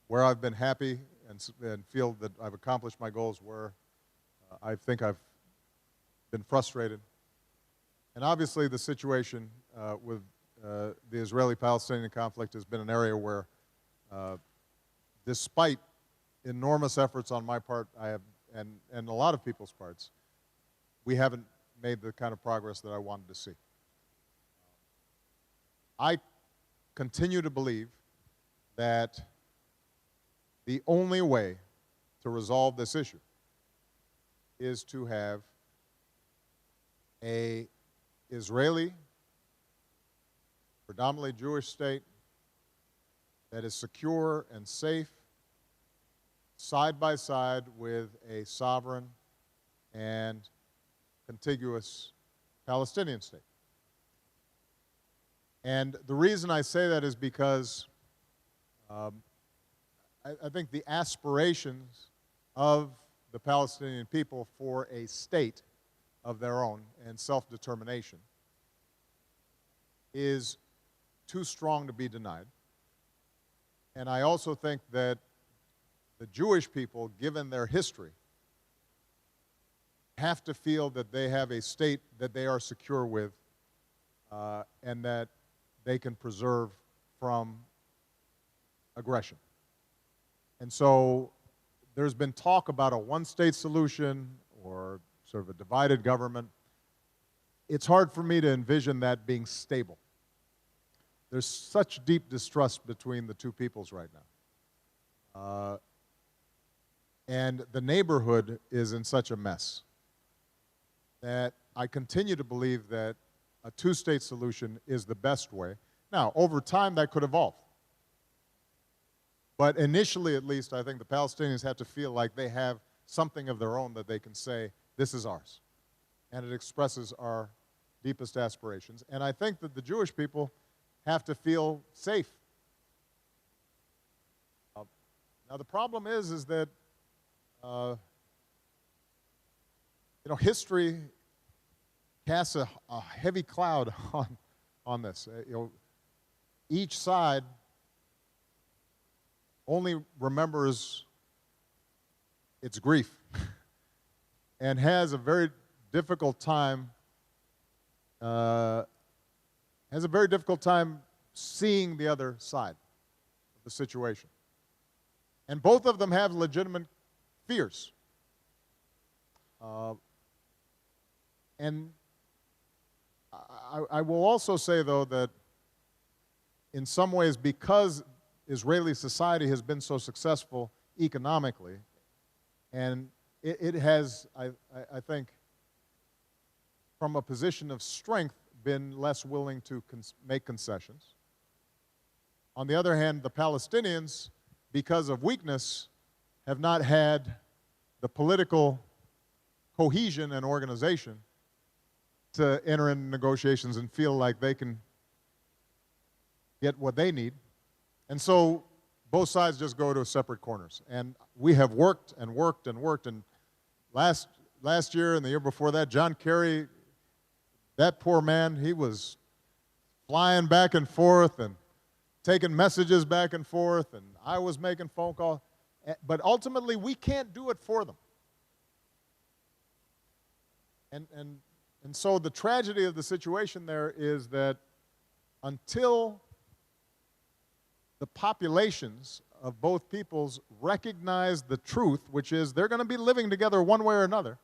where I've been happy and feel that I've accomplished my goals, where I think I've been frustrated. And obviously the situation with the Israeli-Palestinian conflict has been an area where, despite enormous efforts on my part, and a lot of people's parts, we haven't made the kind of progress that I wanted to see. I continue to believe that the only way to resolve this issue is to have an Israeli, predominantly Jewish state that is secure and safe, side by side with a sovereign and contiguous Palestinian state. And the reason I say that is because I think the aspirations of the Palestinian people for a state of their own and self-determination is too strong to be denied. And I also think that the Jewish people, given their history, have to feel that they have a state that they are secure with and that they can preserve from aggression. And so there's been talk about a one-state solution or sort of a divided government. It's hard for me to envision that being stable. There's such deep distrust between the two peoples right now. And the neighborhood is in such a mess that I continue to believe that a two-state solution is the best way. Now, over time, that could evolve. But initially, at least, I think the Palestinians have to feel like they have something of their own that they can say, this is ours. And it expresses our deepest aspirations. And I think that the Jewish people have to feel safe. Now, the problem is that history casts a heavy cloud on this. Each side only remembers its grief and has a very difficult time seeing the other side of the situation. And both of them have legitimate fears. And I will also say, though, that in some ways, because Israeli society has been so successful economically, and it has, I think, from a position of strength, been less willing to make concessions. On the other hand, the Palestinians, because of weakness, have not had the political cohesion and organization to enter into negotiations and feel like they can get what they need. And so both sides just go to separate corners. And we have worked and worked and worked. And last year and the year before that, John Kerry, that poor man, he was flying back and forth and taking messages back and forth, and I was making phone calls. But ultimately, we can't do it for them. And so the tragedy of the situation there is that until the populations of both peoples recognize the truth, which is they're going to be living together one way or another,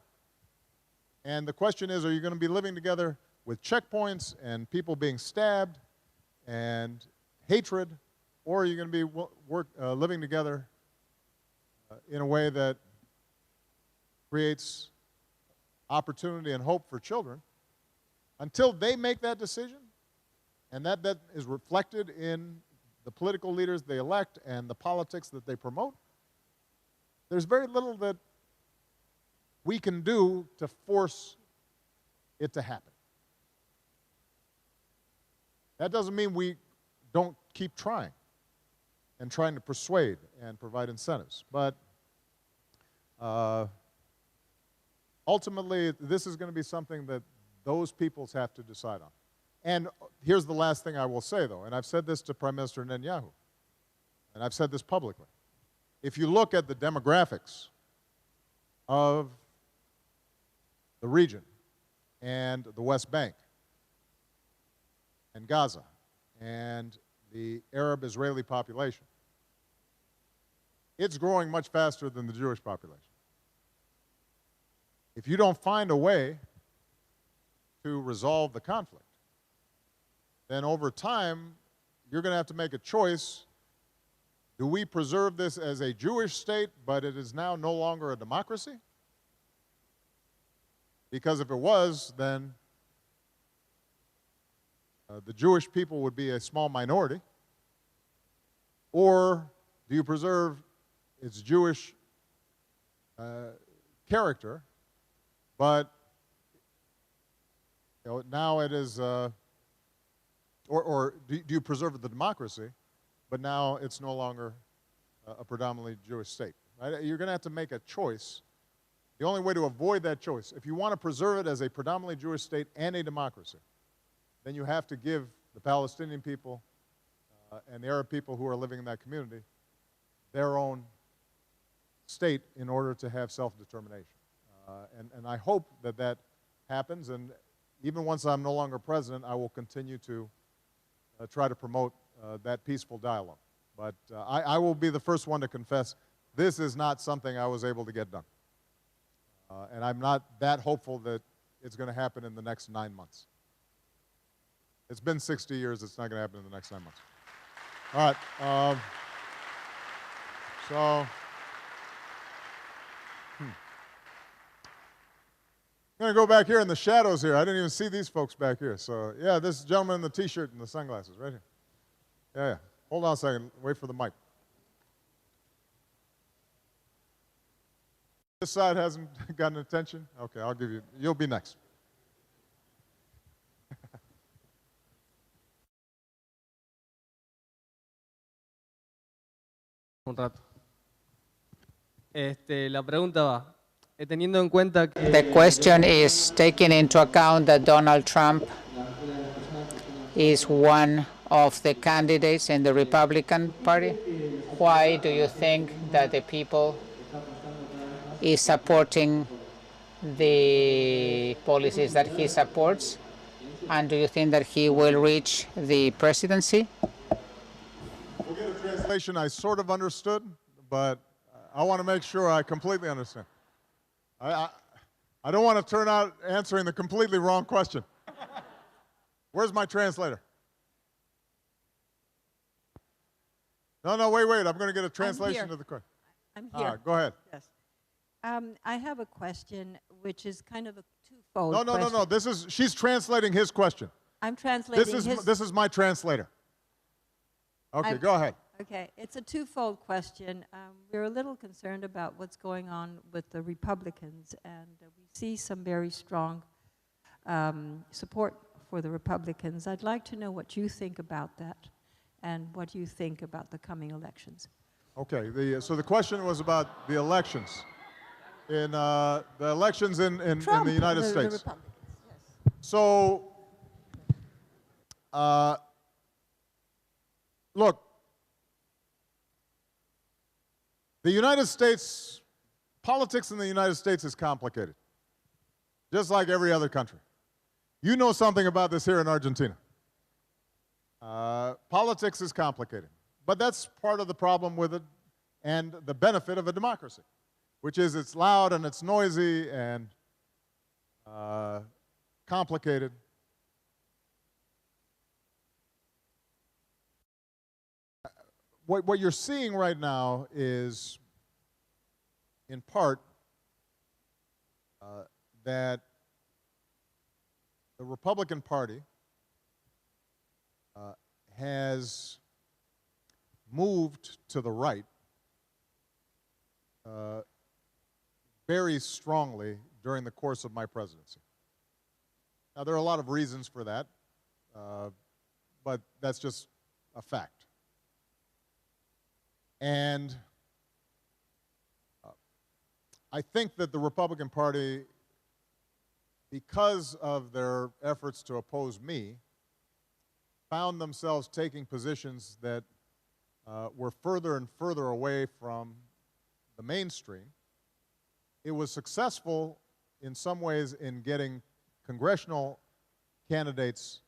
and the question is, are you going to be living together with checkpoints and people being stabbed and hatred, or are you going to be living together in a way that creates opportunity and hope for children? Until they make that decision, and that is reflected in the political leaders they elect and the politics that they promote, there's very little that we can do to force it to happen. That doesn't mean we don't keep trying and trying to persuade and provide incentives. But ultimately, this is going to be something that those peoples have to decide on. And here's the last thing I will say, though, and I've said this to Prime Minister Netanyahu, and I've said this publicly. If you look at the demographics of the region and the West Bank and Gaza and the Arab-Israeli population, it's growing much faster than the Jewish population. If you don't find a way to resolve the conflict, then over time, you're going to have to make a choice. Do we preserve this as a Jewish state, but it is now no longer a democracy? Because if it was, then the Jewish people would be a small minority. Or do you preserve its Jewish character, but now it is, or do you preserve the democracy, but now it's no longer a predominantly Jewish state? Right? You're going to have to make a choice. The only way to avoid that choice, if you want to preserve it as a predominantly Jewish state and a democracy, then you have to give the Palestinian people and the Arab people who are living in that community their own state in order to have self-determination. And I hope that that happens, and even once I'm no longer president, I will continue to try to promote that peaceful dialogue. But I will be the first one to confess, this is not something I was able to get done. And I'm not that hopeful that it's going to happen in the next 9 months. It's been 60 years, it's not going to happen in the next 9 months. All right. I'm going to go back here in the shadows here. I didn't even see these folks back here. So, yeah, this gentleman in the T-shirt and the sunglasses right here. Yeah. Hold on a second. Wait for the mic. This side hasn't gotten attention? Okay, I'll give you. You'll be next. Un rato. La pregunta va. Teniendo en cuenta que The question is taking into account that Donald Trump is one of the candidates in the Republican Party. Why do you think that the people is supporting the policies that he supports? And do you think that he will reach the presidency? We'll get a translation I sort of understood, but I want to make sure I completely understand. I don't want to turn out answering the completely wrong question. Where's my translator? No, wait. I'm going to get a translation of the question. I'm here. Go ahead. Yes. I have a question, which is kind of a twofold question. She's translating his question. I'm translating This is my translator. Okay, go ahead. Okay, it's a twofold question. We're a little concerned about what's going on with the Republicans, and we see some very strong support for the Republicans. I'd like to know what you think about that. and what you think about the coming elections. Okay, so the question was about the elections. In the elections in the United States. The Republicans, yes. So, look, the United States, politics in the United States is complicated, just like every other country. You know something about this here in Argentina. Politics is complicated, but that's part of the problem with it and the benefit of a democracy, which is it's loud and it's noisy and complicated. What you're seeing right now is, in part, that the Republican Party has moved to the right very strongly during the course of my presidency. Now, there are a lot of reasons for that, but that's just a fact. And I think that the Republican Party, because of their efforts to oppose me, found themselves taking positions that were further and further away from the mainstream. It was successful in some ways in getting congressional candidates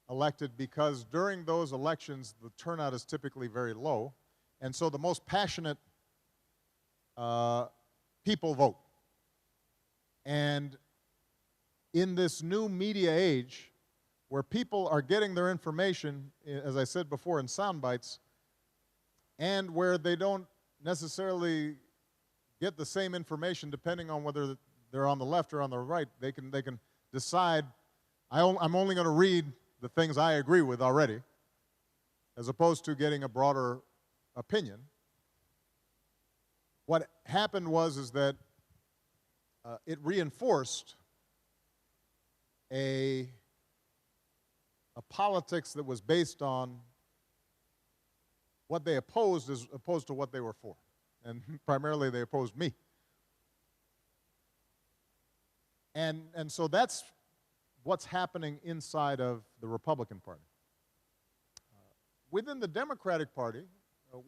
elected because during those elections the turnout is typically very low, and so the most passionate people vote. And in this new media age where people are getting their information, as I said before, in sound bites, and where they don't necessarily get the same information depending on whether they're on the left or on the right, they can decide, I'm only going to read the things I agree with already, as opposed to getting a broader opinion. What happened is that it reinforced a politics that was based on what they opposed as opposed to what they were for. And primarily they opposed me. And so that's what's happening inside of the Republican Party. Within the Democratic Party,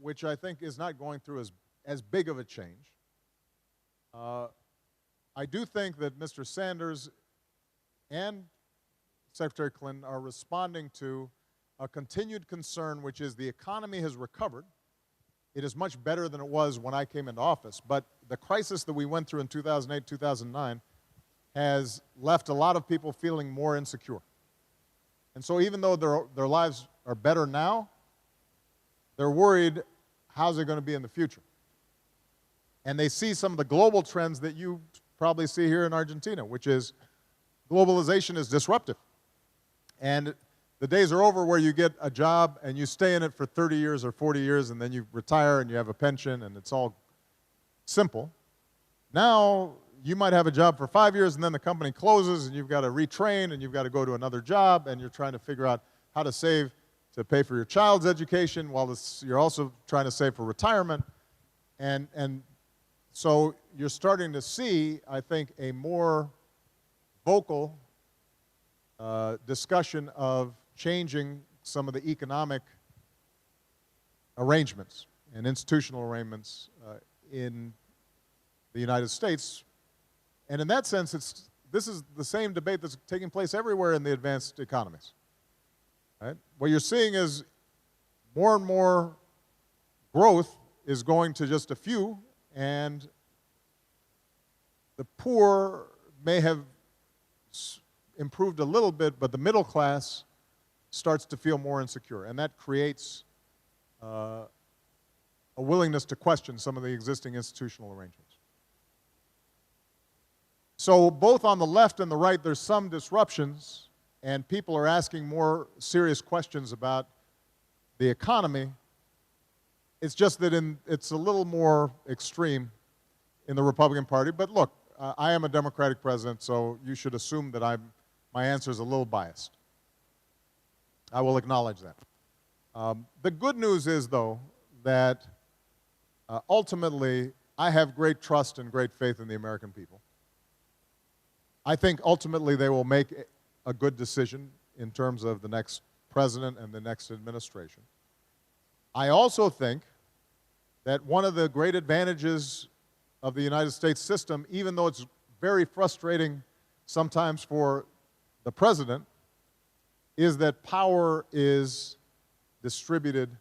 which I think is not going through as big of a change, I do think that Mr. Sanders and Secretary Clinton are responding to a continued concern, which is the economy has recovered. It is much better than it was when I came into office, but the crisis that we went through in 2008, 2009 has left a lot of people feeling more insecure. And so even though their lives are better now, they're worried, how's it going to be in the future? And they see some of the global trends that you probably see here in Argentina, which is globalization is disruptive. And the days are over where you get a job and you stay in it for 30 years or 40 years and then you retire and you have a pension and it's all simple. Now, you might have a job for 5 years and then the company closes and you've got to retrain and you've got to go to another job and you're trying to figure out how to save to pay for your child's education while you're also trying to save for retirement. And so you're starting to see, I think, a more vocal discussion of changing some of the economic arrangements and institutional arrangements in the United States. And in that sense, this is the same debate that's taking place everywhere in the advanced economies. Right? What you're seeing is more and more growth is going to just a few, and the poor may have improved a little bit, but the middle class starts to feel more insecure, and that creates a willingness to question some of the existing institutional arrangements. So both on the left and the right, there's some disruptions, and people are asking more serious questions about the economy. It's just that it's a little more extreme in the Republican Party. But look, I am a Democratic president, so you should assume that my answer is a little biased. I will acknowledge that. The good news is, though, that ultimately I have great trust and great faith in the American people. I think ultimately they will make a good decision in terms of the next president and the next administration. I also think that one of the great advantages of the United States system, even though it's very frustrating sometimes for the president, is that power is distributed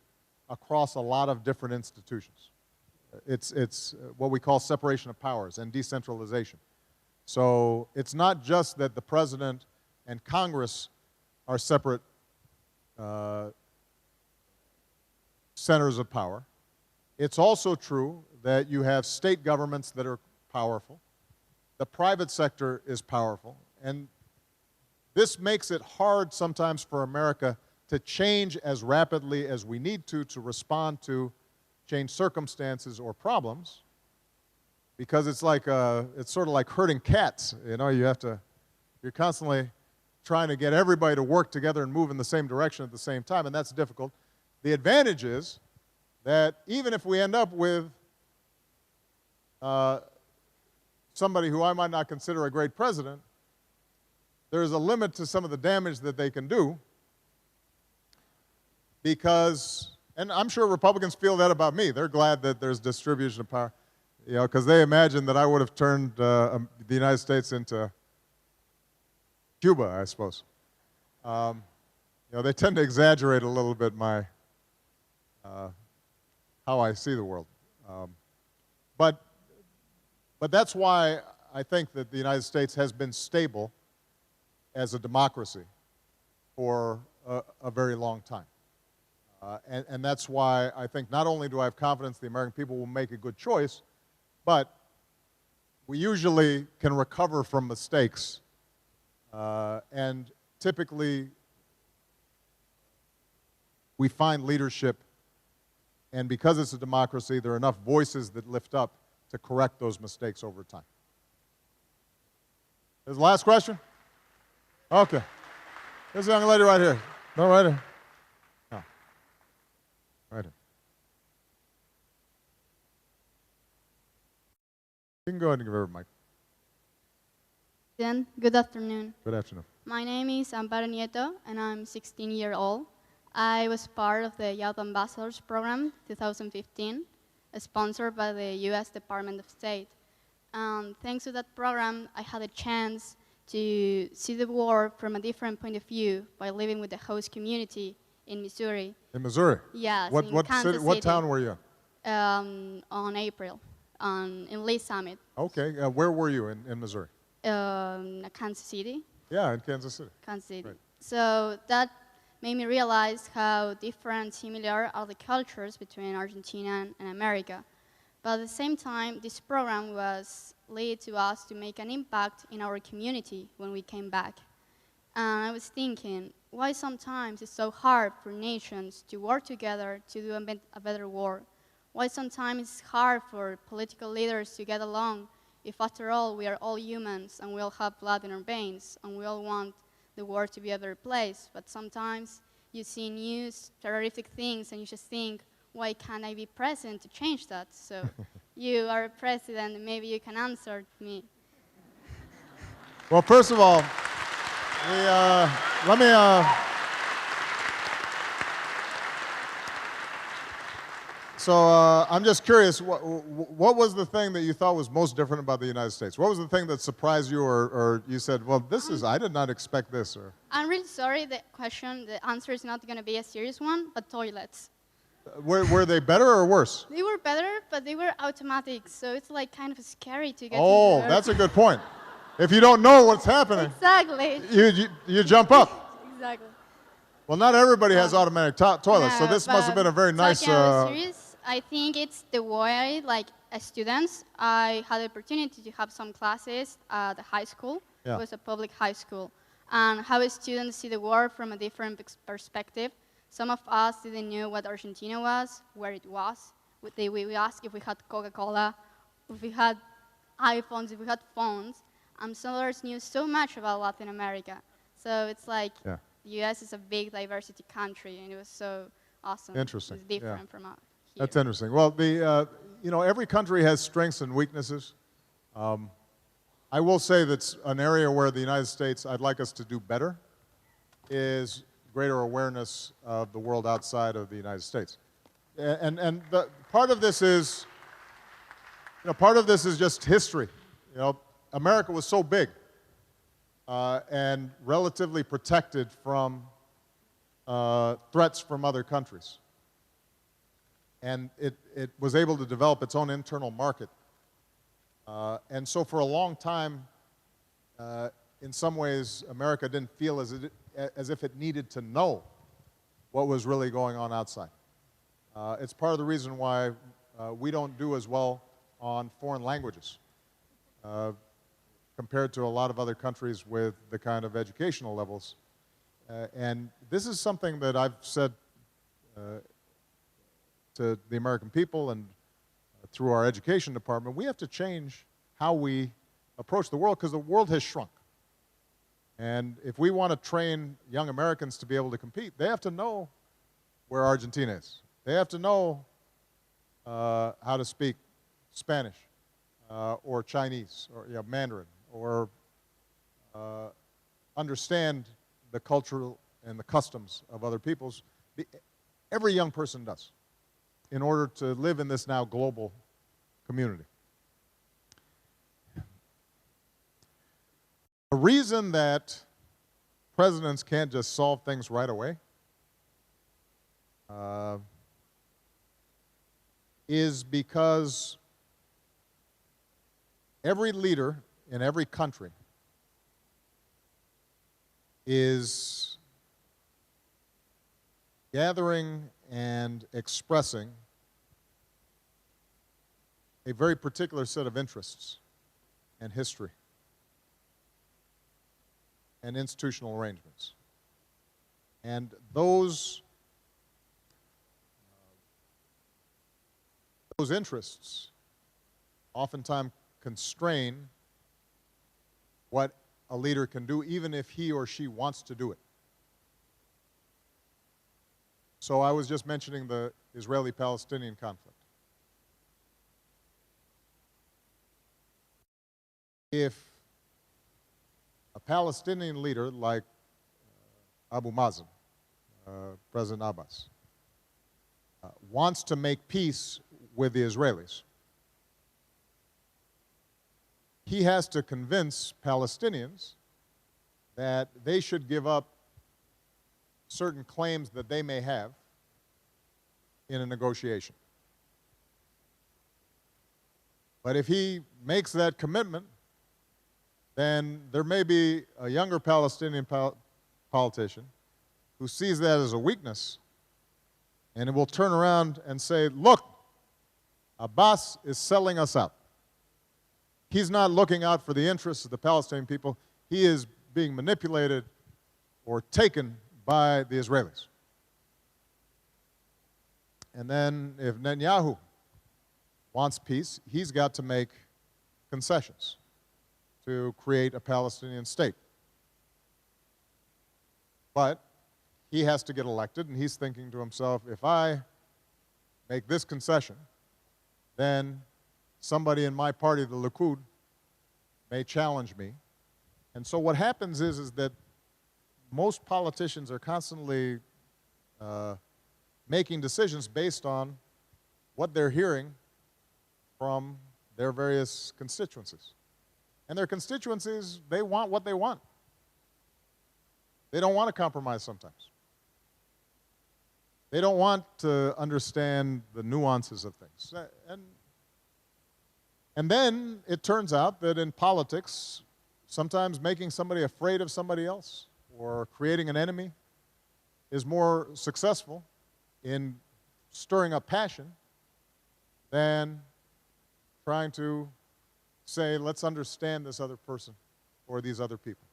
across a lot of different institutions. It's what we call separation of powers and decentralization. So it's not just that the president and Congress are separate centers of power. It's also true that you have state governments that are powerful. The private sector is powerful. And this makes it hard sometimes for America to change as rapidly as we need to respond to change circumstances or problems, because it's like it's sort of like herding cats. You know, you're constantly trying to get everybody to work together and move in the same direction at the same time, and that's difficult. The advantage is that even if we end up with somebody who I might not consider a great president, there's a limit to some of the damage that they can do, because, and I'm sure Republicans feel that about me. They're glad that there's distribution of power, you know, because they imagine that I would have turned the United States into Cuba, I suppose. You know, they tend to exaggerate a little bit my how I see the world. But that's why I think that the United States has been stable as a democracy for a very long time. And that's why I think not only do I have confidence the American people will make a good choice, but we usually can recover from mistakes. And typically, we find leadership, and because it's a democracy, there are enough voices that lift up to correct those mistakes over time. Is the last question? Okay. There's a young lady right here. No, right here. No. Right here. You can go ahead and give her a mic. Good afternoon. Good afternoon. My name is Amparo Nieto, and I'm 16 years old. I was part of the Youth Ambassadors Program 2015, sponsored by the U.S. Department of State. Thanks to that program, I had a chance to see the world from a different point of view by living with the host community in Missouri. In Missouri? Yes, what Kansas city, what City. town were you in? On April, in Lee Summit. Okay. Where were you in Missouri? Kansas City. Yeah, in Kansas City. Kansas City. Right. So that made me realize how different, similar are the cultures between Argentina and America. But at the same time, this program was led to us to make an impact in our community when we came back. And I was thinking, why sometimes it's so hard for nations to work together to do a better world? Why sometimes it's hard for political leaders to get along if, after all, we are all humans and we all have blood in our veins and we all want the world to be a better place? But sometimes you see news, terrific things, and you just think, why can't I be president to change that? So you are president, and maybe you can answer me. Well, first of all, let me I'm just curious, what was the thing that you thought was most different about the United States? What was the thing that surprised you, or you said, well, I did not expect this? Or I'm really sorry, the answer is not going to be a serious one, but toilets. Were they better or worse? They were better, but they were automatic, so it's like kind of scary to get Oh, to that's a good point. If you don't know what's happening, exactly. you jump up. Exactly. Well, not everybody has automatic toilets, so this must have been a very nice... serious, I think it's the way, like, as students, I had the opportunity to have some classes at the high school. Yeah. It was a public high school. And how students see the world from a different perspective. Some of us didn't know what Argentina was, where it was. We asked if we had Coca-Cola, if we had iPhones, if we had phones. And some others knew so much about Latin America. So it's like the U.S. is a big diversity country, and it was so awesome. Interesting, It's different yeah. from here. That's interesting. Well, you know, every country has strengths and weaknesses. I will say that's an area where the United States, I'd like us to do better, is greater awareness of the world outside of the United States. And part of this is, you know, part of this is just history. You know, America was so big and relatively protected from threats from other countries. And it was able to develop its own internal market. And so for a long time, in some ways, America didn't feel as if it needed to know what was really going on outside. It's part of the reason why we don't do as well on foreign languages compared to a lot of other countries with the kind of educational levels. And this is something that I've said to the American people and through our education department. We have to change how we approach the world because the world has shrunk. And if we want to train young Americans to be able to compete, they have to know where Argentina is. They have to know how to speak Spanish or Chinese or Mandarin or understand the cultural and the customs of other peoples. Every young person does in order to live in this now global community. The reason that presidents can't just solve things right away is because every leader in every country is gathering and expressing a very particular set of interests and history and institutional arrangements. And those interests oftentimes constrain what a leader can do, even if he or she wants to do it. So I was just mentioning the Israeli-Palestinian conflict. If a Palestinian leader like Abu Mazen, President Abbas, wants to make peace with the Israelis, he has to convince Palestinians that they should give up certain claims that they may have in a negotiation. But if he makes that commitment, then there may be a younger Palestinian politician who sees that as a weakness, and it will turn around and say, look, Abbas is selling us out. He's not looking out for the interests of the Palestinian people. He is being manipulated or taken by the Israelis. And then if Netanyahu wants peace, he's got to make concessions to create a Palestinian state. But he has to get elected, and he's thinking to himself, if I make this concession, then somebody in my party, the Likud, may challenge me. And so what happens is that most politicians are constantly making decisions based on what they're hearing from their various constituencies. And their constituencies, they want what they want. They don't want to compromise sometimes. They don't want to understand the nuances of things. And then it turns out that in politics, sometimes making somebody afraid of somebody else or creating an enemy is more successful in stirring up passion than trying to say, let's understand this other person or these other people.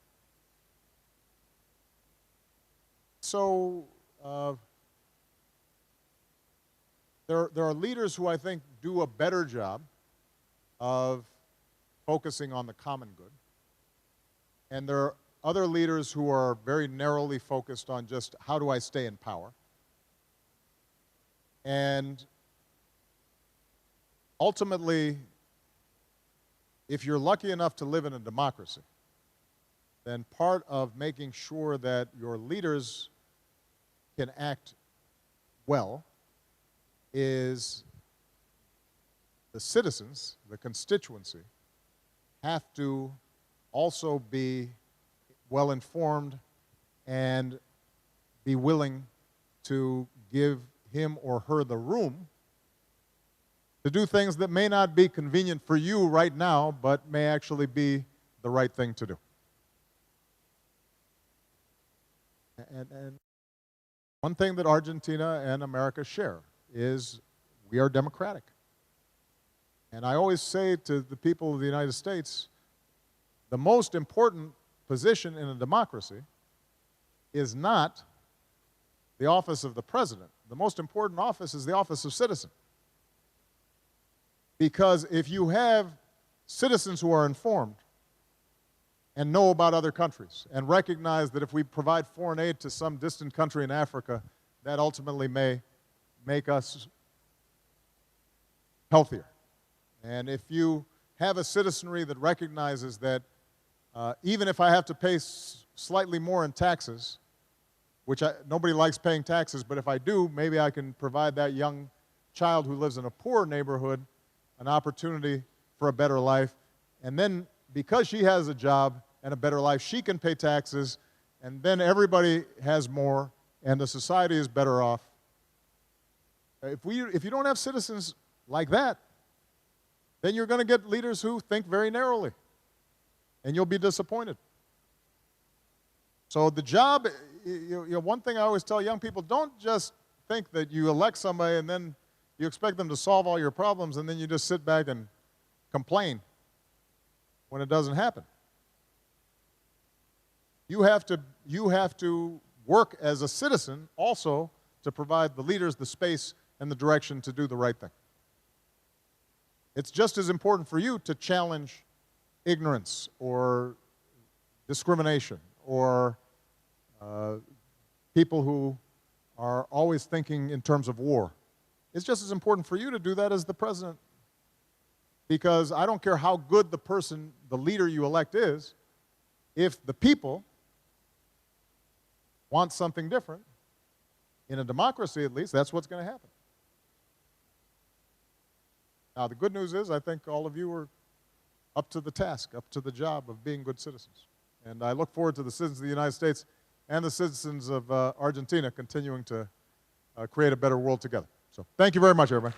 So there are leaders who I think do a better job of focusing on the common good. And there are other leaders who are very narrowly focused on just how do I stay in power. And ultimately, if you're lucky enough to live in a democracy, then part of making sure that your leaders can act well is the citizens, the constituency, have to also be well informed and be willing to give him or her the room to do things that may not be convenient for you right now, but may actually be the right thing to do. And one thing that Argentina and America share is we are democratic. And I always say to the people of the United States, the most important position in a democracy is not the office of the president. The most important office is the office of citizen. Because if you have citizens who are informed and know about other countries and recognize that if we provide foreign aid to some distant country in Africa, that ultimately may make us healthier. And if you have a citizenry that recognizes that even if I have to pay slightly more in taxes, which nobody likes paying taxes, but if I do, maybe I can provide that young child who lives in a poor neighborhood an opportunity for a better life. And then because she has a job and a better life, she can pay taxes, and then everybody has more, and the society is better off. If you don't have citizens like that, then you're going to get leaders who think very narrowly, and you'll be disappointed. So the job, one thing I always tell young people, don't just think that you elect somebody and then you expect them to solve all your problems and then you just sit back and complain when it doesn't happen. You have to work as a citizen also to provide the leaders the space and the direction to do the right thing. It's just as important for you to challenge ignorance or discrimination or people who are always thinking in terms of war. It's just as important for you to do that as the president. Because I don't care how good the person, the leader you elect is, if the people want something different, in a democracy at least, that's what's going to happen. Now, the good news is I think all of you are up to the task, up to the job of being good citizens. And I look forward to the citizens of the United States and the citizens of Argentina continuing to create a better world together. So thank you very much, everybody.